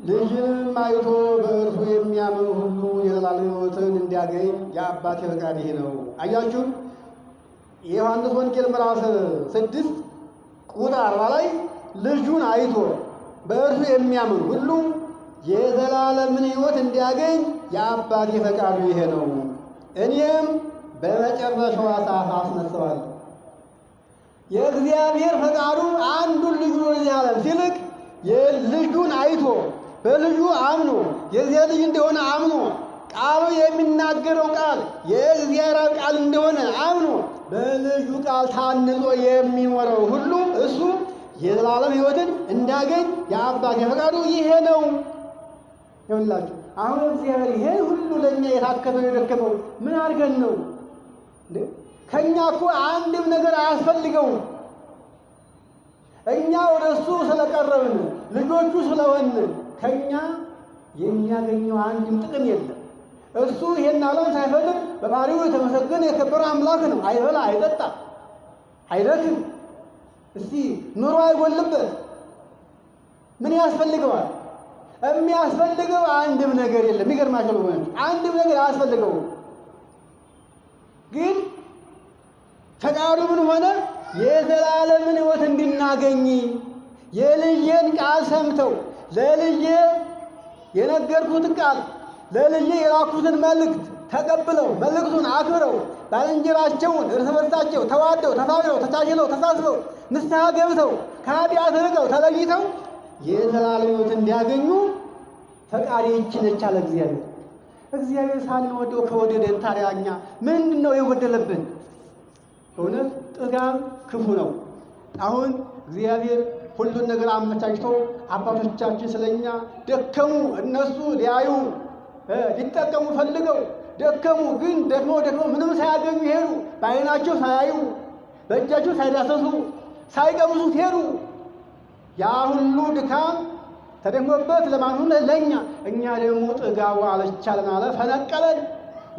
ልጅንም አይቶ በእርሱ የሚያምን ሁሉ የዘላለም ሕይወትን እንዲያገኝ የአባቴ ፈቃድ ይሄ ነው። አያችሁ፣ የዮሐንስ ወንጌል ምዕራፍ 6 ቁጥር 40 ላይ ልጁን አይቶ በእርሱ የሚያምን ሁሉ የዘላለምን ሕይወት እንዲያገኝ የአባቴ ፈቃዱ ይሄ ነው፣ እኔም በመጨረሻዋ ሰዓት አስነሳዋለሁ። የእግዚአብሔር ፈቃዱ አንዱን ልጁን ወደዚህ ዓለም ሲልክ የልጁን አይቶ በልጁ አምኖ የእግዚአብሔር ልጅ እንደሆነ አምኖ ቃሉ የሚናገረው ቃል የእግዚአብሔር ቃል እንደሆነ አምኖ በልጁ ቃል ታንጾ የሚኖረው ሁሉ እሱ የዘላለም ሕይወትን እንዳገኝ የአባቴ ፈቃዱ ይሄ ነው። ይኸውላችሁ አሁን እግዚአብሔር ይሄ ሁሉ ለእኛ የታከተው የደከመው ምን አድርገን ነው? ከእኛ እኮ አንድም ነገር አያስፈልገውም። እኛ ወደ እሱ ስለቀረብን ልጆቹ ስለሆን ከእኛ የሚያገኘው አንድም ጥቅም የለም። እሱ ይሄን ዓለም ሳይፈልግ በባህሪው የተመሰገነ የከበረ አምላክ ነው። አይበላ፣ አይጠጣ፣ አይደክም፣ እስቲ ኑሮ አይጎልበት። ምን ያስፈልገዋል? የሚያስፈልገው አንድም ነገር የለም። ይገርማችኋል ወገኖች፣ አንድም ነገር አያስፈልገውም። ግን ፈቃዱ ምን ሆነ? የዘላለምን ሕይወት እንድናገኝ የልጄን ቃል ሰምተው ለልጄ የነገርኩትን ቃል ለልጄ የላኩትን መልእክት ተቀብለው መልእክቱን አክብረው ባልንጀራቸውን እርስ በርሳቸው ተዋደው ተፋቅረው ተቻችለው ተሳስበው ንስሐ ገብተው ከኃጢአት ርቀው ተለይተው የዘላለም ሕይወት እንዲያገኙ ፈቃድ ይህች ነች አለ እግዚአብሔር። እግዚአብሔር ሳንወደው ከወደደን ታዲያ እኛ ምንድን ነው የጎደለብን? እውነት ጥጋብ ክፉ ነው። አሁን እግዚአብሔር ሁሉን ነገር አመቻችቶ አባቶቻችን ስለኛ ደከሙ። እነሱ ሊያዩ ሊጠቀሙ ፈልገው ደከሙ። ግን ደክመው ምንም ሳያገኙ ሄዱ። በዓይናቸው ሳያዩ በእጃቸው ሳይዳሰሱ ሳይቀምሱት ሄዱ። ያ ሁሉ ድካም ተደንጎበት ለማን ሆነ? ለእኛ። እኛ ደግሞ ጥጋቡ አልቻለን አለ፣ ፈነቀለን።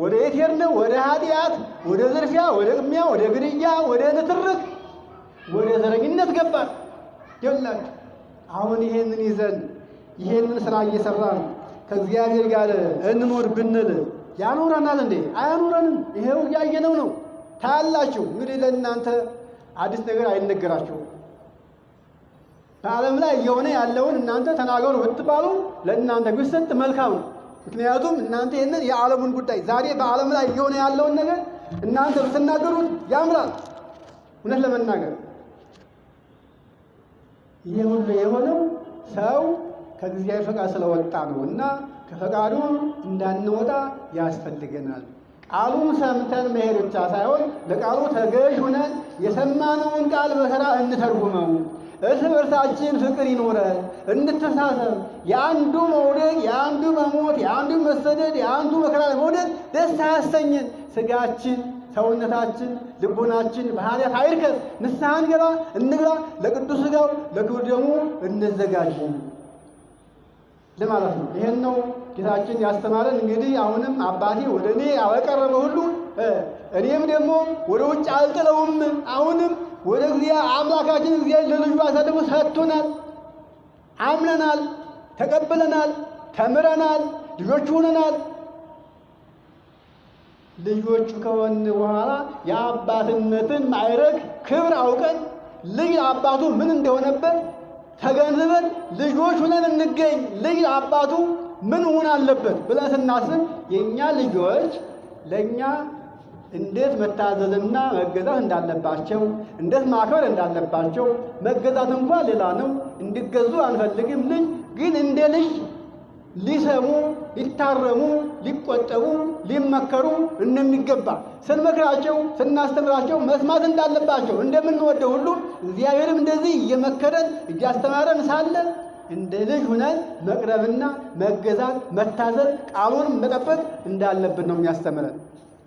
ወደ የት ሄድን? ወደ ኃጢአት፣ ወደ ዝርፊያ፣ ወደ ቅሚያ፣ ወደ ግድያ፣ ወደ ንትርክ፣ ወደ ዘረኝነት ገባን። ይኸውላችሁ አሁን ይሄንን ይዘን ይሄንን ስራ እየሰራን ከእግዚአብሔር ጋር እንኖር ብንል ያኖረናል እንዴ? አያኖረንም። ይሄው እያየነው ነው። ታያላችሁ። እንግዲህ ለእናንተ አዲስ ነገር አይነገራችሁም። በዓለም ላይ እየሆነ ያለውን እናንተ ተናገሩ ብትባሉ ለእናንተ ቢሰጥ መልካም ነው። ምክንያቱም እናንተ ይህንን የዓለሙን ጉዳይ ዛሬ በዓለም ላይ እየሆነ ያለውን ነገር እናንተ ብትናገሩት ያምራል። እውነት ለመናገር ይህ ሁሉ የሆነው ሰው ከእግዚአብሔር ፈቃድ ስለወጣ ነው እና ከፈቃዱ እንዳንወጣ ያስፈልገናል። ቃሉን ሰምተን መሄድ ብቻ ሳይሆን ለቃሉ ተገዥ ሆነን የሰማነውን ቃል በሥራ እንተርጉመው። እርስ በርሳችን ፍቅር ይኖረን፣ እንተሳሰብ። የአንዱ መውደቅ፣ የአንዱ መሞት፣ የአንዱ መሰደድ፣ የአንዱ መከራ መውደድ ደስ አያሰኘን። ሥጋችን፣ ሰውነታችን፣ ልቦናችን በኃጢአት አይርከስ። ንስሐ እንግባ፣ ለቅዱስ ሥጋው ለክቡር ደሙ እንዘጋጅ ለማለት ነው። ይሄን ነው ጌታችን ያስተማረን። እንግዲህ አሁንም አባቴ ወደ እኔ ያቀረበ ሁሉ እኔም ደግሞ ወደ ውጭ አልጥለውም። አሁንም ወደ አምላካችን እግዚአብሔር ለልጁ አሳልፎ ሰጥቶናል። አምነናል፣ ተቀብለናል፣ ተምረናል፣ ልጆቹ ሆነናል። ልጆቹ ከሆን በኋላ የአባትነትን ማዕረግ ክብር አውቀን ልጅ አባቱ ምን እንደሆነበት ተገንዝበን ልጆች ሆነን እንገኝ። ልጅ አባቱ ምን ሆን አለበት ብለን ስናስብ የእኛ ልጆች ለእኛ እንዴት መታዘዝና መገዛት እንዳለባቸው፣ እንዴት ማክበር እንዳለባቸው፣ መገዛት እንኳን ሌላ ነው፣ እንዲገዙ አንፈልግም። ልጅ ግን እንደ ልጅ ሊሰሙ፣ ሊታረሙ፣ ሊቆጠቡ፣ ሊመከሩ እንደሚገባ ስንመክራቸው፣ ስናስተምራቸው መስማት እንዳለባቸው እንደምንወደው ሁሉ እግዚአብሔርም እንደዚህ እየመከረን እያስተማረን ሳለ እንደ ልጅ ሆነን መቅረብና መገዛት፣ መታዘዝ፣ ቃሉን መጠበቅ እንዳለብን ነው የሚያስተምረን።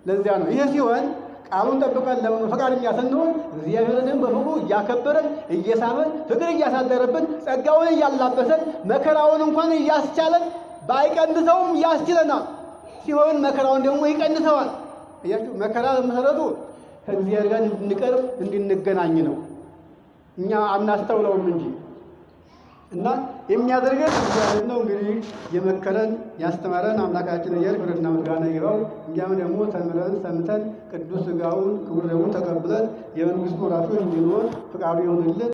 ለዚያ ነው ይሄ ሲሆን ቃሉን ጠብቀን ፈቃደኛ ስንሆን እግዚአብሔርን በፍቅሩ እያከበረን እየሳበን ፍቅር እያሳደረብን ጸጋውን እያላበሰን መከራውን እንኳን እያስቻለን ባይቀንሰውም ያስችለናል። ሲሆን መከራውን ደግሞ ይቀንሰዋል። እያችሁ መከራ መሰረቱ ከእግዚአብሔር ጋር እንድንቀርብ እንድንገናኝ ነው። እኛ አናስተውለውም እንጂ እና የሚያደርገን እግዚአብሔር ነው። እንግዲህ የመከረን ያስተማረን አምላካችን እግዚአብሔር ክብርና ምስጋና ይግባው። እኛም ደግሞ ተምረን ሰምተን ቅዱስ ሥጋውን ክቡር ደሙን ተቀብለን የመንግሥቱ ወራሾች እንድንሆን ፈቃዱ ይሁንልን።